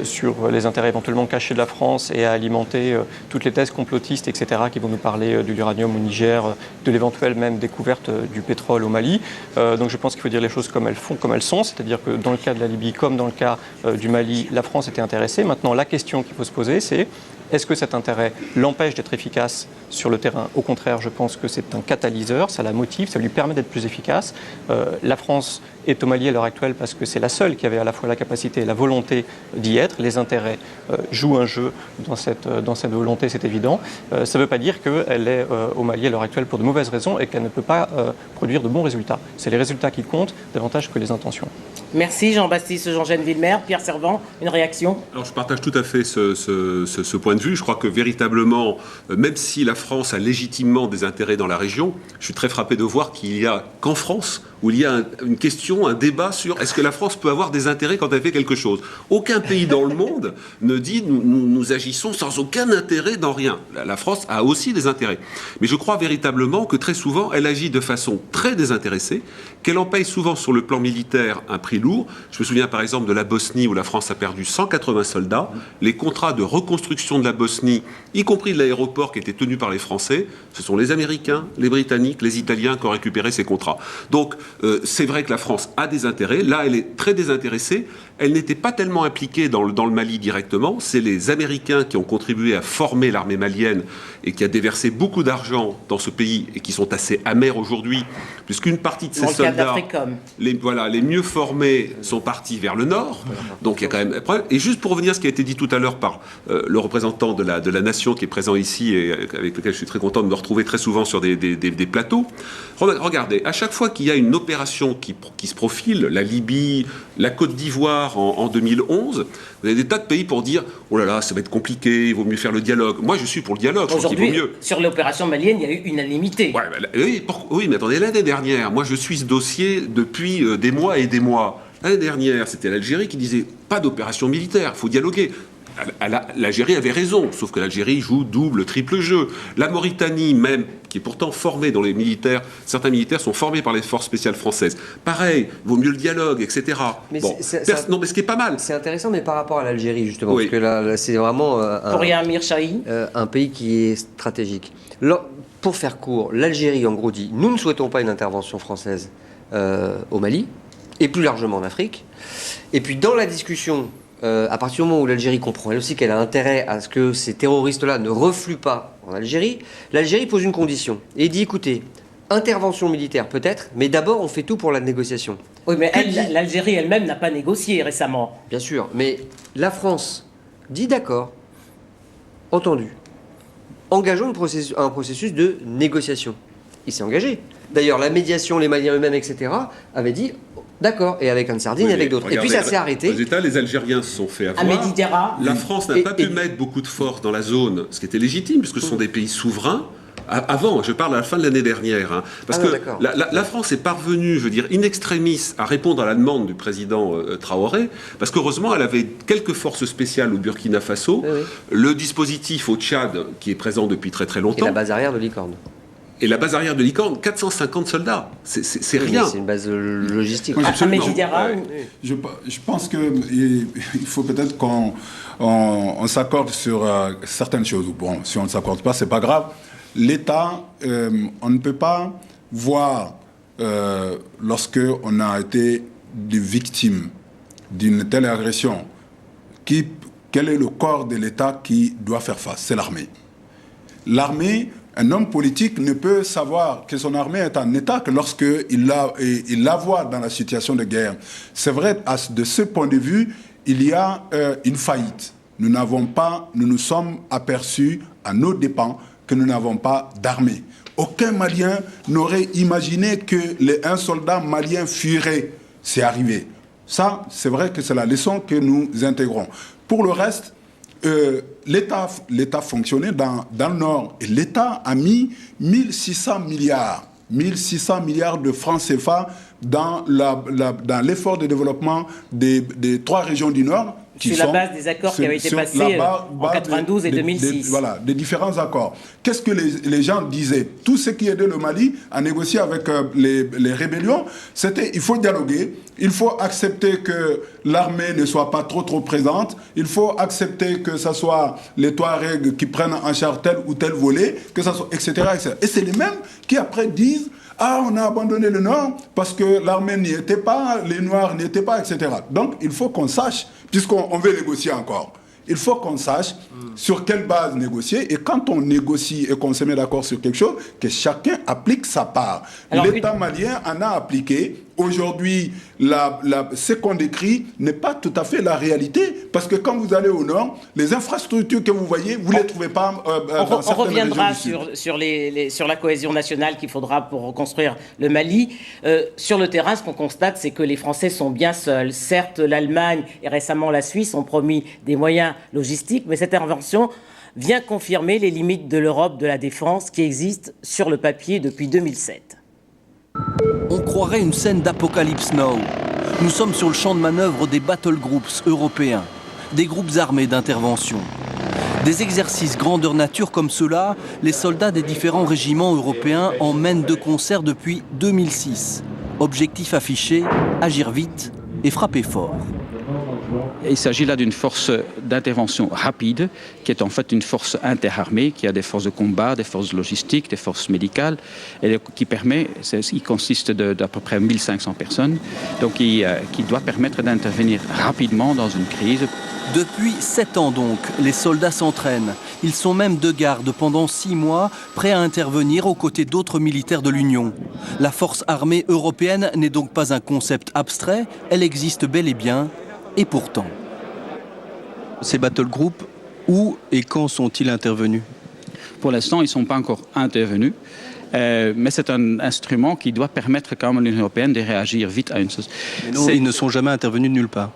sur les intérêts éventuellement cachés de la France et à alimenter toutes les thèses complotistes, etc., qui vont nous parler de l'uranium au Niger, de l'éventuelle même découverte du pétrole au Mali. Donc je pense qu'il faut dire les choses comme elles sont. C'est-à-dire que dans le cas de la Libye, comme dans le cas du Mali, la France était intéressée. Maintenant, la question qu'il faut se poser, c'est est-ce que cet intérêt l'empêche d'être efficace sur le terrain? Au contraire, je pense que c'est un catalyseur, ça la motive, ça lui permet d'être plus efficace. La France est au Mali à l'heure actuelle parce que c'est la seule qui avait à la fois la capacité et la volonté d'y être. Les intérêts jouent un jeu dans cette volonté, c'est évident. Ça ne veut pas dire qu'elle est au Mali à l'heure actuelle pour de mauvaises raisons et qu'elle ne peut pas produire de bons résultats. C'est les résultats qui comptent davantage que les intentions. Merci Jean-Baptiste Jean-Jeanne Villemer. Pierre Servant, une réaction? Alors je partage tout à fait ce point de vue. Je crois que véritablement, même si la France a légitimement des intérêts dans la région, je suis très frappé de voir qu'il n'y a qu'en France où il y a une question, un débat sur est-ce que la France peut avoir des intérêts quand elle fait quelque chose. Aucun pays dans le monde ne dit nous agissons sans aucun intérêt dans rien. La France a aussi des intérêts. Mais je crois véritablement que très souvent, elle agit de façon très désintéressée, qu'elle en paye souvent sur le plan militaire un prix lourd. Je me souviens par exemple de la Bosnie où la France a perdu 180 soldats. Les contrats de reconstruction de la Bosnie, y compris de l'aéroport qui était tenu par les Français, ce sont les Américains, les Britanniques, les Italiens qui ont récupéré ces contrats. Donc c'est vrai que la France a des intérêts. Là, elle est très désintéressée. Elle n'était pas tellement impliquée dans le Mali directement. C'est les Américains qui ont contribué à former l'armée malienne et qui a déversé beaucoup d'argent dans ce pays et qui sont assez amers aujourd'hui, puisqu'une partie de ces soldats, les mieux formés, sont partis vers le nord. Donc il y a quand même. Et juste pour revenir à ce qui a été dit tout à l'heure par le représentant de la nation qui est présent ici et avec lequel je suis très content de me retrouver très souvent sur des plateaux. Regardez, à chaque fois qu'il y a une opération qui se profile, la Libye, la Côte d'Ivoire en 2011, vous avez des tas de pays pour dire oh là là, ça va être compliqué, il vaut mieux faire le dialogue. Moi, je suis pour le dialogue. Aujourd'hui, sur l'opération malienne, il y a eu unanimité. Oui, mais attendez, l'année dernière, moi je suis ce dossier depuis des mois et des mois. L'année dernière, c'était l'Algérie qui disait pas d'opération militaire, il faut dialoguer. L'Algérie avait raison, sauf que l'Algérie joue double, triple jeu. La Mauritanie même, qui est pourtant formée dans les militaires, certains militaires sont formés par les forces spéciales françaises. Pareil, vaut mieux le dialogue, etc. Mais non, mais ce qui est pas mal. C'est intéressant, mais par rapport à l'Algérie, justement, parce que là c'est vraiment un pays qui est stratégique. Pour faire court, l'Algérie, en gros, dit « Nous ne souhaitons pas une intervention française au Mali, et plus largement en Afrique. » Et puis, dans la discussion, à partir du moment où l'Algérie comprend elle aussi qu'elle a intérêt à ce que ces terroristes-là ne refluent pas en Algérie, l'Algérie pose une condition et dit écoutez, intervention militaire peut-être, mais d'abord on fait tout pour la négociation. Oui, mais l'Algérie elle-même n'a pas négocié récemment. Bien sûr, mais la France dit d'accord, entendu. engageons un processus de négociation. Il s'est engagé. D'ailleurs, la médiation, les Maliens eux-mêmes, etc., avaient dit d'accord, et avec Ansardine, et avec d'autres. Et puis ça s'est arrêté. Aux États, les Algériens se sont fait avoir. La France n'a pas pu mettre beaucoup de force dans la zone, ce qui était légitime, puisque ce sont des pays souverains. Avant, je parle à la fin de l'année dernière, hein, parce que la France est parvenue, je veux dire, in extremis, à répondre à la demande du président Traoré, parce qu'heureusement, elle avait quelques forces spéciales au Burkina Faso, le dispositif au Tchad, qui est présent depuis très très longtemps. Et la base arrière de Licorne. Et la base arrière de Licorne, 450 soldats. C'est rien. C'est une base logistique. Oui, absolument. Je pense qu'il faut peut-être qu'on s'accorde sur certaines choses. Bon, si on ne s'accorde pas, c'est pas grave. L'État, on ne peut pas voir, lorsque on a été des victimes d'une telle agression, quel est le corps de l'État qui doit faire face? C'est l'armée. L'armée, un homme politique ne peut savoir que son armée est en état que lorsqu'il la voit dans la situation de guerre. C'est vrai, de ce point de vue, il y a une faillite. Nous nous sommes aperçus à nos dépens que nous n'avons pas d'armée. Aucun Malien n'aurait imaginé que un soldat malien fuirait. C'est arrivé. Ça, c'est vrai que c'est la leçon que nous intégrons. Pour le reste, l'État fonctionnait dans le Nord. Et l'État a mis 1600 milliards de francs CFA dans l'effort de développement des 3 régions du Nord. Sur la base des accords qui avaient été passés en 92 et 2006. Voilà, des différents accords. Qu'est-ce que les gens disaient? Tout ce qui aidait le Mali à négocier avec les rébellions, c'était il faut dialoguer, il faut accepter que l'armée ne soit pas trop présente, il faut accepter que ce soit les Touaregs qui prennent en charge tel ou tel volet, que ça soit, etc., etc. Et c'est les mêmes qui après disent on a abandonné le Nord parce que l'armée n'y était pas, les Noirs n'y étaient pas, etc. Donc, il faut qu'on sache, puisqu'on veut négocier encore, il faut qu'on sache sur quelle base négocier. Et quand on négocie et qu'on se met d'accord sur quelque chose, que chacun applique sa part. L'État malien en a appliqué. Aujourd'hui, ce qu'on décrit n'est pas tout à fait la réalité. Parce que quand vous allez au Nord, les infrastructures que vous voyez, vous ne les trouvez pas dans certaines on reviendra régions du Sud. sur la cohésion nationale qu'il faudra pour reconstruire le Mali. Sur le terrain, ce qu'on constate, c'est que les Français sont bien seuls. Certes, l'Allemagne et récemment la Suisse ont promis des moyens logistiques, mais cette intervention vient confirmer les limites de l'Europe de la défense qui existe sur le papier depuis 2007. On croirait une scène d'Apocalypse Now. Nous sommes sur le champ de manœuvre des battle groups européens, des groupes armés d'intervention. Des exercices grandeur nature comme ceux-là, les soldats des différents régiments européens en mènent de concert depuis 2006. Objectif affiché, agir vite et frapper fort. Il s'agit là d'une force d'intervention rapide, qui est en fait une force interarmée, qui a des forces de combat, des forces logistiques, des forces médicales, et il consiste d'à peu près 1500 personnes, donc qui doit permettre d'intervenir rapidement dans une crise. Depuis 7 ans donc, les soldats s'entraînent. Ils sont même de garde pendant 6 mois, prêts à intervenir aux côtés d'autres militaires de l'Union. La force armée européenne n'est donc pas un concept abstrait, elle existe bel et bien. Et pourtant, ces battle groups, où et quand sont-ils intervenus? Pour l'instant, ils ne sont pas encore intervenus, mais c'est un instrument qui doit permettre quand même à l'Union européenne de réagir vite à une chose. Ils ne sont jamais intervenus nulle part.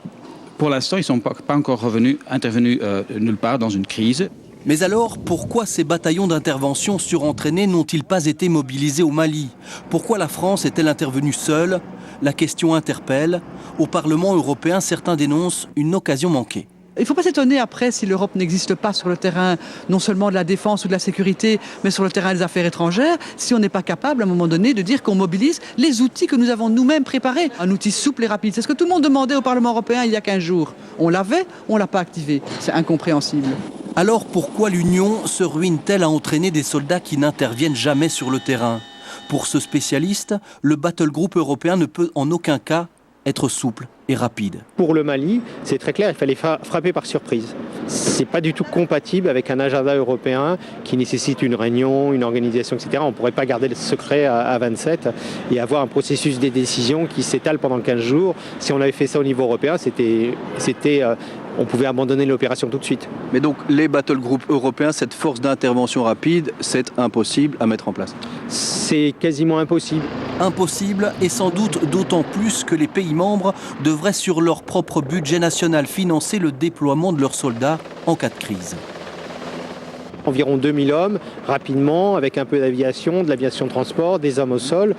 Pour l'instant, ils ne sont pas encore intervenus nulle part dans une crise. Mais alors, pourquoi ces bataillons d'intervention surentraînés n'ont-ils pas été mobilisés au Mali? Pourquoi la France est-elle intervenue seule? La question interpelle. Au Parlement européen, certains dénoncent une occasion manquée. Il ne faut pas s'étonner après si l'Europe n'existe pas sur le terrain non seulement de la défense ou de la sécurité, mais sur le terrain des affaires étrangères, si on n'est pas capable à un moment donné de dire qu'on mobilise les outils que nous avons nous-mêmes préparés. Un outil souple et rapide. C'est ce que tout le monde demandait au Parlement européen il y a 15 jours. On l'avait, on ne l'a pas activé. C'est incompréhensible. Alors pourquoi l'Union se ruine-t-elle à entraîner des soldats qui n'interviennent jamais sur le terrain? Pour ce spécialiste, le battle group européen ne peut en aucun cas être souple et rapide. Pour le Mali, c'est très clair, il fallait frapper par surprise. C'est pas du tout compatible avec un agenda européen qui nécessite une réunion, une organisation, etc. On ne pourrait pas garder le secret à 27 et avoir un processus des décisions qui s'étale pendant 15 jours. Si on avait fait ça au niveau européen, c'était on pouvait abandonner l'opération tout de suite. Mais donc les battle groups européens, cette force d'intervention rapide, c'est impossible à mettre en place. C'est quasiment impossible. Impossible, et sans doute d'autant plus que les pays membres devraient sur leur propre budget national financer le déploiement de leurs soldats en cas de crise. Environ 2000 hommes, rapidement, avec un peu d'aviation, de l'aviation de transport, des hommes au sol.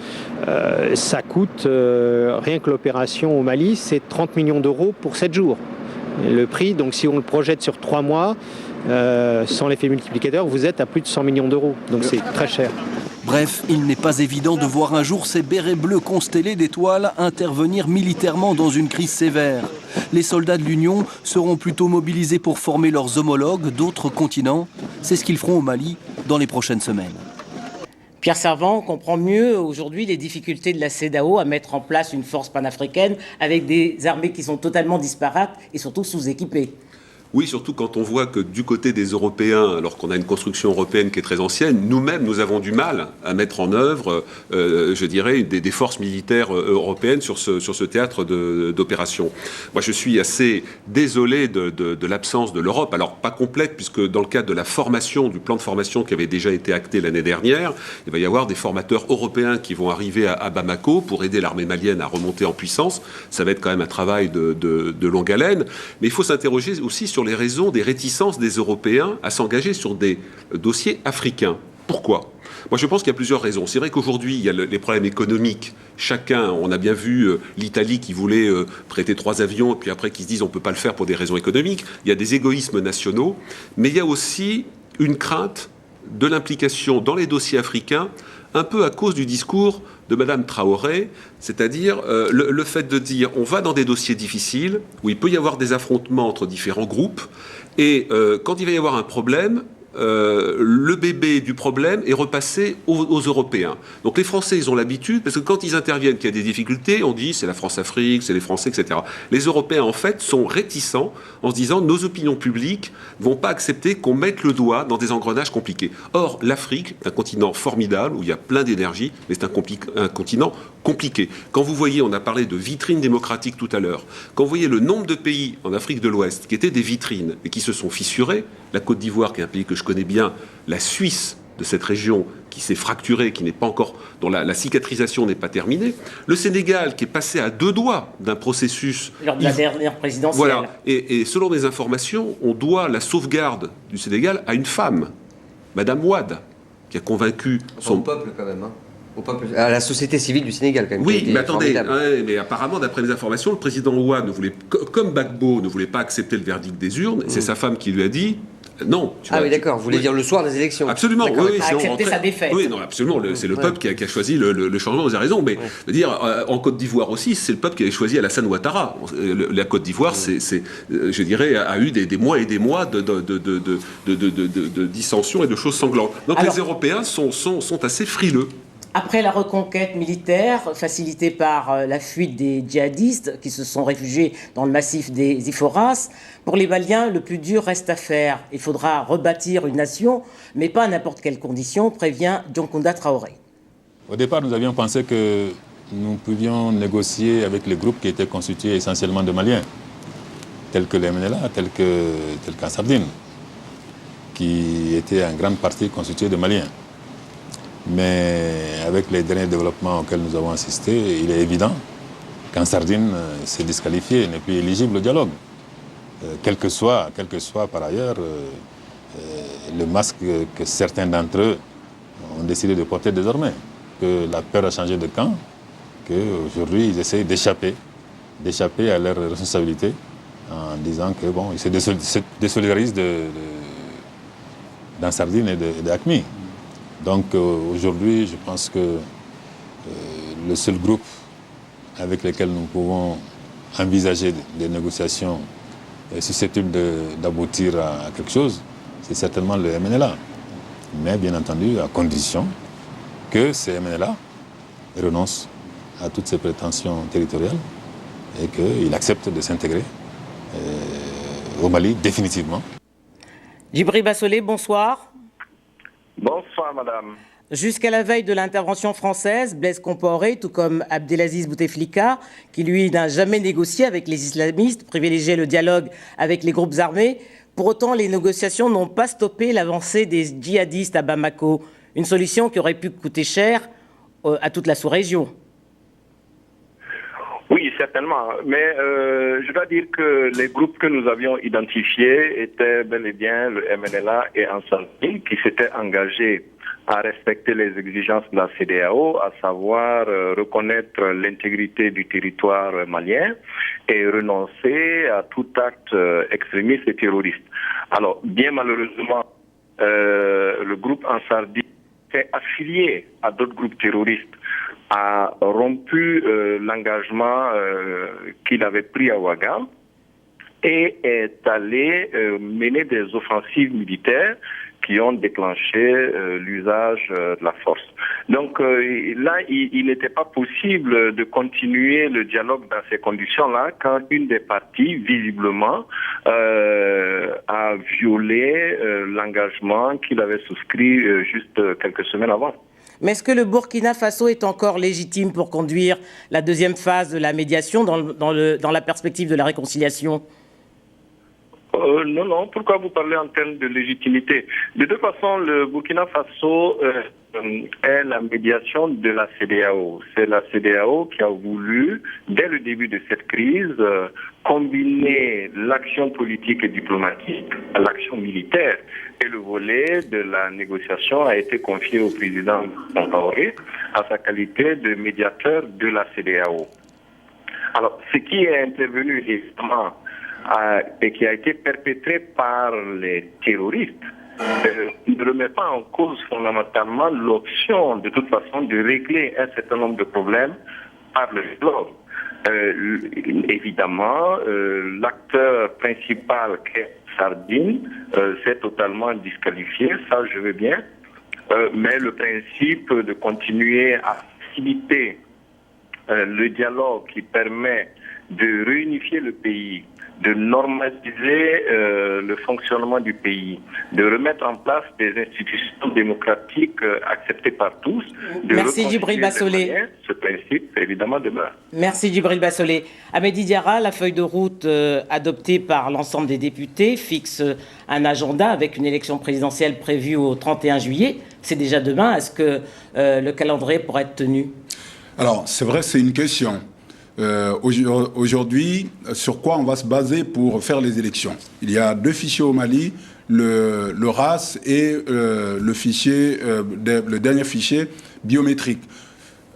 Ça coûte, rien que l'opération au Mali, c'est 30 millions d'euros pour 7 jours. Et le prix, donc si on le projette sur 3 mois, sans l'effet multiplicateur, vous êtes à plus de 100 millions d'euros. Donc c'est très cher. Bref, il n'est pas évident de voir un jour ces bérets bleus constellés d'étoiles intervenir militairement dans une crise sévère. Les soldats de l'Union seront plutôt mobilisés pour former leurs homologues d'autres continents. C'est ce qu'ils feront au Mali dans les prochaines semaines. Pierre Servan comprend mieux aujourd'hui les difficultés de la CEDEAO à mettre en place une force panafricaine avec des armées qui sont totalement disparates et surtout sous-équipées. Oui, surtout quand on voit que du côté des Européens, alors qu'on a une construction européenne qui est très ancienne, nous-mêmes, nous avons du mal à mettre en œuvre, je dirais, des forces militaires européennes sur ce théâtre d'opération. Moi, je suis assez désolé de l'absence de l'Europe. Alors, pas complète, puisque dans le cadre de la formation, du plan de formation qui avait déjà été acté l'année dernière, il va y avoir des formateurs européens qui vont arriver à Bamako pour aider l'armée malienne à remonter en puissance. Ça va être quand même un travail de longue haleine. Mais il faut s'interroger aussi sur les raisons des réticences des Européens à s'engager sur des dossiers africains. Pourquoi ? Moi, je pense qu'il y a plusieurs raisons. C'est vrai qu'aujourd'hui, il y a les problèmes économiques. Chacun, on a bien vu l'Italie qui voulait prêter 3 avions, et puis après qui se disent on ne peut pas le faire pour des raisons économiques. Il y a des égoïsmes nationaux, mais il y a aussi une crainte de l'implication dans les dossiers africains, un peu à cause du discours de Mme Traoré, c'est-à-dire le fait de dire on va dans des dossiers difficiles, où il peut y avoir des affrontements entre différents groupes, et quand il va y avoir un problème, le bébé du problème est repassé aux Européens. Donc les Français, ils ont l'habitude, parce que quand ils interviennent, qu'il y a des difficultés, on dit c'est la France-Afrique, c'est les Français, etc. Les Européens, en fait, sont réticents en se disant nos opinions publiques vont pas accepter qu'on mette le doigt dans des engrenages compliqués. Or, l'Afrique est un continent formidable, où il y a plein d'énergie, mais c'est un continent compliqué. Quand vous voyez, on a parlé de vitrines démocratiques tout à l'heure, quand vous voyez le nombre de pays en Afrique de l'Ouest qui étaient des vitrines et qui se sont fissurés, la Côte d'Ivoire, qui est un pays que je connais bien, la Suisse de cette région qui s'est fracturée, qui n'est pas encore, dont la cicatrisation n'est pas terminée, le Sénégal qui est passé à 2 doigts d'un processus lors de la dernière présidentielle. Voilà. Et selon mes informations, on doit la sauvegarde du Sénégal à une femme, Madame Wade, qui a convaincu son peuple quand même. À la société civile du Sénégal, quand même. Oui, mais attendez, mais apparemment, d'après mes informations, le président Ouad ne voulait, comme Gbagbo ne voulait pas accepter le verdict des urnes, c'est sa femme qui lui a dit non. Oui, d'accord, vous voulez dire le soir des élections. Absolument, oui. Accepter sa défaite. Oui, non, absolument, c'est le peuple qui a choisi le changement, vous avez raison, mais je veux dire, en Côte d'Ivoire aussi, c'est le peuple qui avait choisi Alassane Ouattara. La Côte d'Ivoire, je dirais, a eu des mois et des mois de dissensions et de choses sanglantes. Donc les Européens sont assez frileux. Après la reconquête militaire facilitée par la fuite des djihadistes qui se sont réfugiés dans le massif des Iforas, pour les Maliens, le plus dur reste à faire. Il faudra rebâtir une nation, mais pas à n'importe quelle condition, prévient Dioncounda Traoré. Au départ, nous avions pensé que nous pouvions négocier avec les groupes qui étaient constitués essentiellement de Maliens, tels que les MNLA, tels qu'en Sardine, qui étaient en grande partie constitués de Maliens. Mais avec les derniers développements auxquels nous avons assisté, il est évident qu'en Sardine, c'est disqualifié, n'est plus éligible au dialogue. Quel que soit par ailleurs le masque que certains d'entre eux ont décidé de porter désormais. Que la peur a changé de camp, qu'aujourd'hui ils essayent d'échapper à leurs responsabilités en disant que bon, ils se désolidarisent d'en Sardine et d'Acmi. Donc aujourd'hui, je pense que le seul groupe avec lequel nous pouvons envisager des négociations susceptibles d'aboutir à quelque chose, c'est certainement le MNLA. Mais bien entendu, à condition que ces MNLA renoncent à toutes ces prétentions territoriales et qu'ils acceptent de s'intégrer au Mali définitivement. Djibril Bassolé, bonsoir. Bonsoir, madame. Jusqu'à la veille de l'intervention française, Blaise Compaoré, tout comme Abdelaziz Bouteflika, qui lui n'a jamais négocié avec les islamistes, privilégié le dialogue avec les groupes armés. Pour autant, les négociations n'ont pas stoppé l'avancée des djihadistes à Bamako, une solution qui aurait pu coûter cher à toute la sous-région. Oui, certainement. Mais je dois dire que les groupes que nous avions identifiés étaient bel et bien le MNLA et Ansar-Dine qui s'étaient engagés à respecter les exigences de la CEDEAO, à savoir reconnaître l'intégrité du territoire malien et renoncer à tout acte extrémiste et terroriste. Alors, bien malheureusement, le groupe Ansar-Dine s'est affilié à d'autres groupes terroristes, a rompu l'engagement qu'il avait pris à Ouagam et est allé mener des offensives militaires qui ont déclenché l'usage de la force. Donc là, il n'était pas possible de continuer le dialogue dans ces conditions-là quand une des parties, visiblement, a violé l'engagement qu'il avait souscrit juste quelques semaines avant. Mais est-ce que le Burkina Faso est encore légitime pour conduire la deuxième phase de la médiation dans la perspective de la réconciliation ? Non. Pourquoi vous parlez en termes de légitimité? De toute façon, le Burkina Faso est la médiation de la CEDEAO. C'est la CEDEAO qui a voulu, dès le début de cette crise, combiner l'action politique et diplomatique à l'action militaire. Et le volet de la négociation a été confié au président Compaoré à sa qualité de médiateur de la CEDEAO. Alors, ce qui est intervenu, évidemment, et qui a été perpétré par les terroristes, ne remet pas en cause fondamentalement l'option, de toute façon, de régler un certain nombre de problèmes par le dialogue. Évidemment, l'acteur principal qu'est Sardine s'est totalement disqualifié, ça je veux bien, mais le principe de continuer à faciliter le dialogue qui permet de réunifier le pays, de normaliser le fonctionnement du pays, de remettre en place des institutions démocratiques acceptées par tous. Merci Djibril Bassolé. Ce principe, évidemment, demeure. Merci Djibril Bassolé. Hamedi Diarra, la feuille de route adoptée par l'ensemble des députés fixe un agenda avec une élection présidentielle prévue au 31 juillet. C'est déjà demain. Est-ce que le calendrier pourrait être tenu? Alors, c'est vrai, c'est une question. Aujourd'hui, sur quoi on va se baser pour faire les élections? Il y a deux fichiers au Mali, le RAS et le dernier fichier biométrique.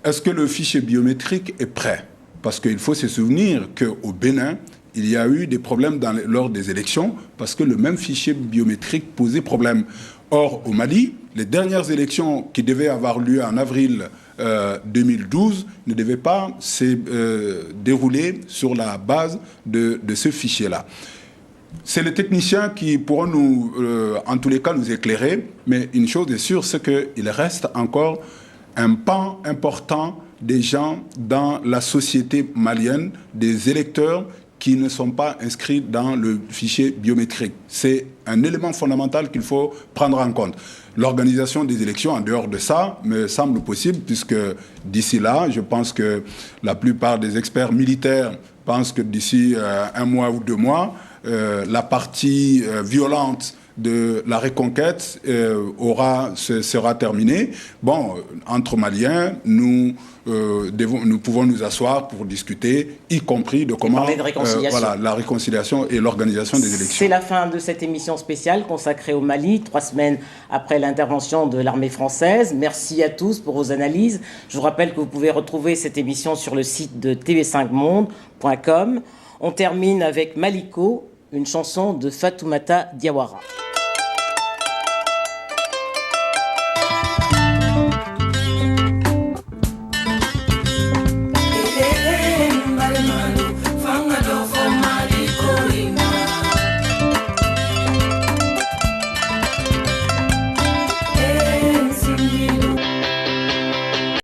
Est-ce que le fichier biométrique est prêt? Parce qu'il faut se souvenir qu'au Bénin, il y a eu des problèmes lors des élections parce que le même fichier biométrique posait problème. Or, au Mali, les dernières élections qui devaient avoir lieu en avril 2012 ne devaient pas se dérouler sur la base de ce fichier-là. C'est les techniciens qui pourront en tous les cas, nous éclairer, mais une chose est sûre, c'est qu'il reste encore un pan important des gens dans la société malienne, des électeurs qui ne sont pas inscrits dans le fichier biométrique. C'est un élément fondamental qu'il faut prendre en compte. L'organisation des élections, en dehors de ça, me semble possible, puisque d'ici là, je pense que la plupart des experts militaires pensent que d'ici un mois ou 2 mois, la partie violente de la reconquête sera terminée. Bon, entre Maliens, nous pouvons nous asseoir pour discuter, y compris de comment la réconciliation et l'organisation des élections. C'est la fin de cette émission spéciale consacrée au Mali, 3 semaines après l'intervention de l'armée française. Merci à tous pour vos analyses. Je vous rappelle que vous pouvez retrouver cette émission sur le site de tv5monde.com. On termine avec Maliko, une chanson de Fatoumata Diawara.